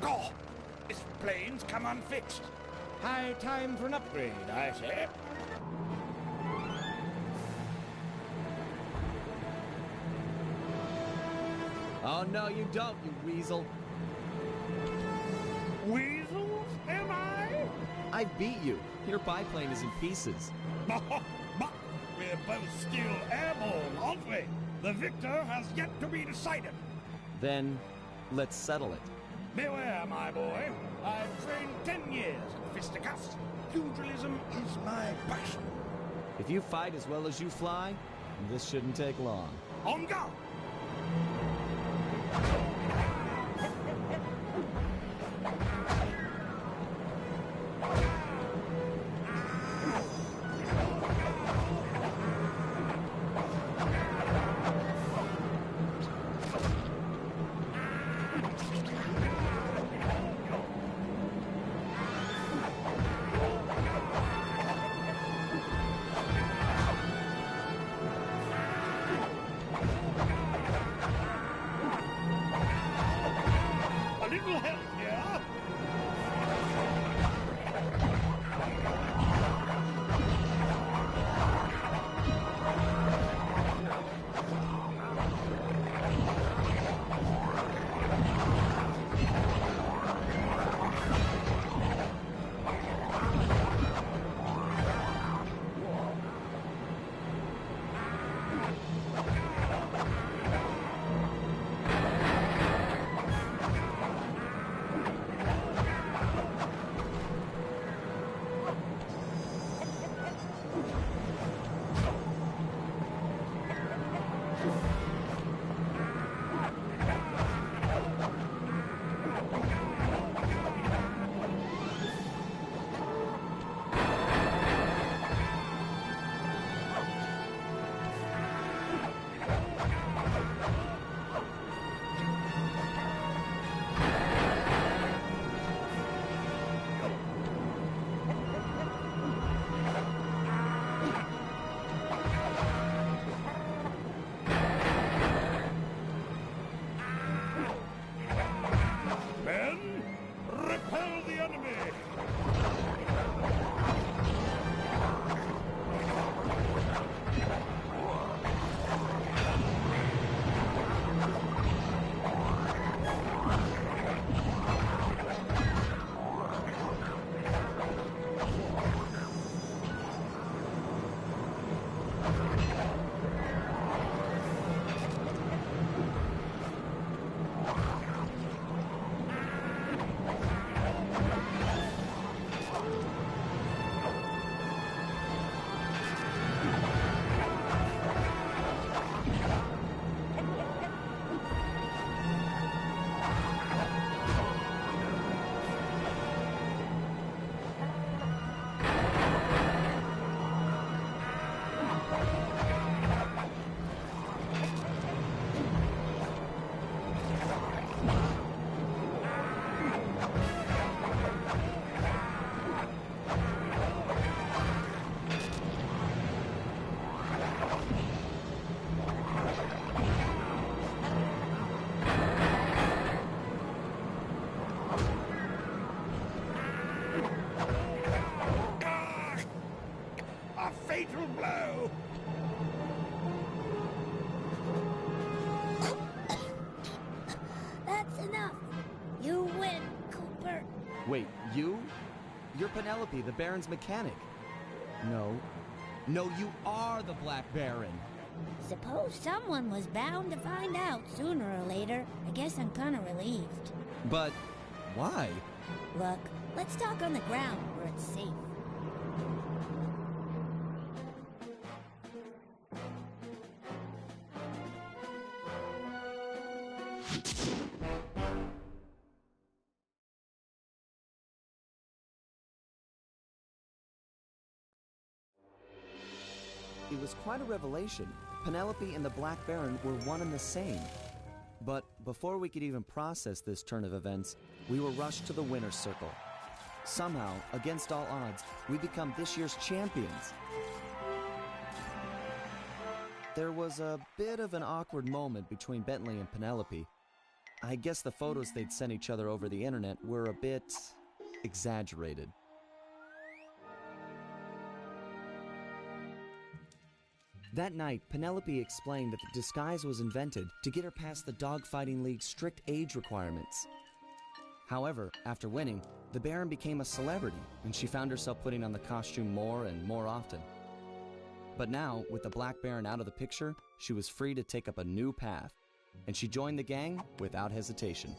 Speaker 4: Oh, this plane's come unfixed. High time for an upgrade, I say.
Speaker 1: Oh, no, you don't, you weasel.
Speaker 4: Weasels, am I?
Speaker 1: I beat you. Your biplane is in pieces.
Speaker 4: But we're both still airborne, aren't we? The victor has yet to be decided.
Speaker 1: Then, let's settle it.
Speaker 4: Beware, my boy. I've trained 10 years in fisticuffs. Pugilism is my passion.
Speaker 1: If you fight as well as you fly, this shouldn't take long.
Speaker 4: On guard! A little help here. Men, repel the enemy! A fatal blow!
Speaker 9: That's enough. You win, Cooper.
Speaker 1: Wait, you? You're Penelope, the Baron's mechanic. No. No, you are the Black Baron.
Speaker 9: Suppose someone was bound to find out sooner or later. I guess I'm kinda relieved.
Speaker 1: But why?
Speaker 9: Look, let's talk on the ground where it's safe.
Speaker 1: it was quite a revelation. Penelope and the Black Baron were one and the same. But before we could even process this turn of events, we were rushed to the winner's circle. Somehow, against all odds, we become this year's champions. There was a bit of an awkward moment between Bentley and Penelope. I guess the photos they'd sent each other over the internet were a bit exaggerated. That night, Penelope explained that the disguise was invented to get her past the Dogfighting League's strict age requirements. However, after winning, the Baron became a celebrity, and she found herself putting on the costume more and more often. But now, with the Black Baron out of the picture, she was free to take up a new path, and she joined the gang without hesitation.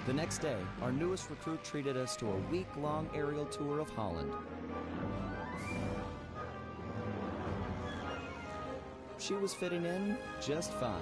Speaker 1: The next day, our newest recruit treated us to a week-long aerial tour of Holland. She was fitting in just fine.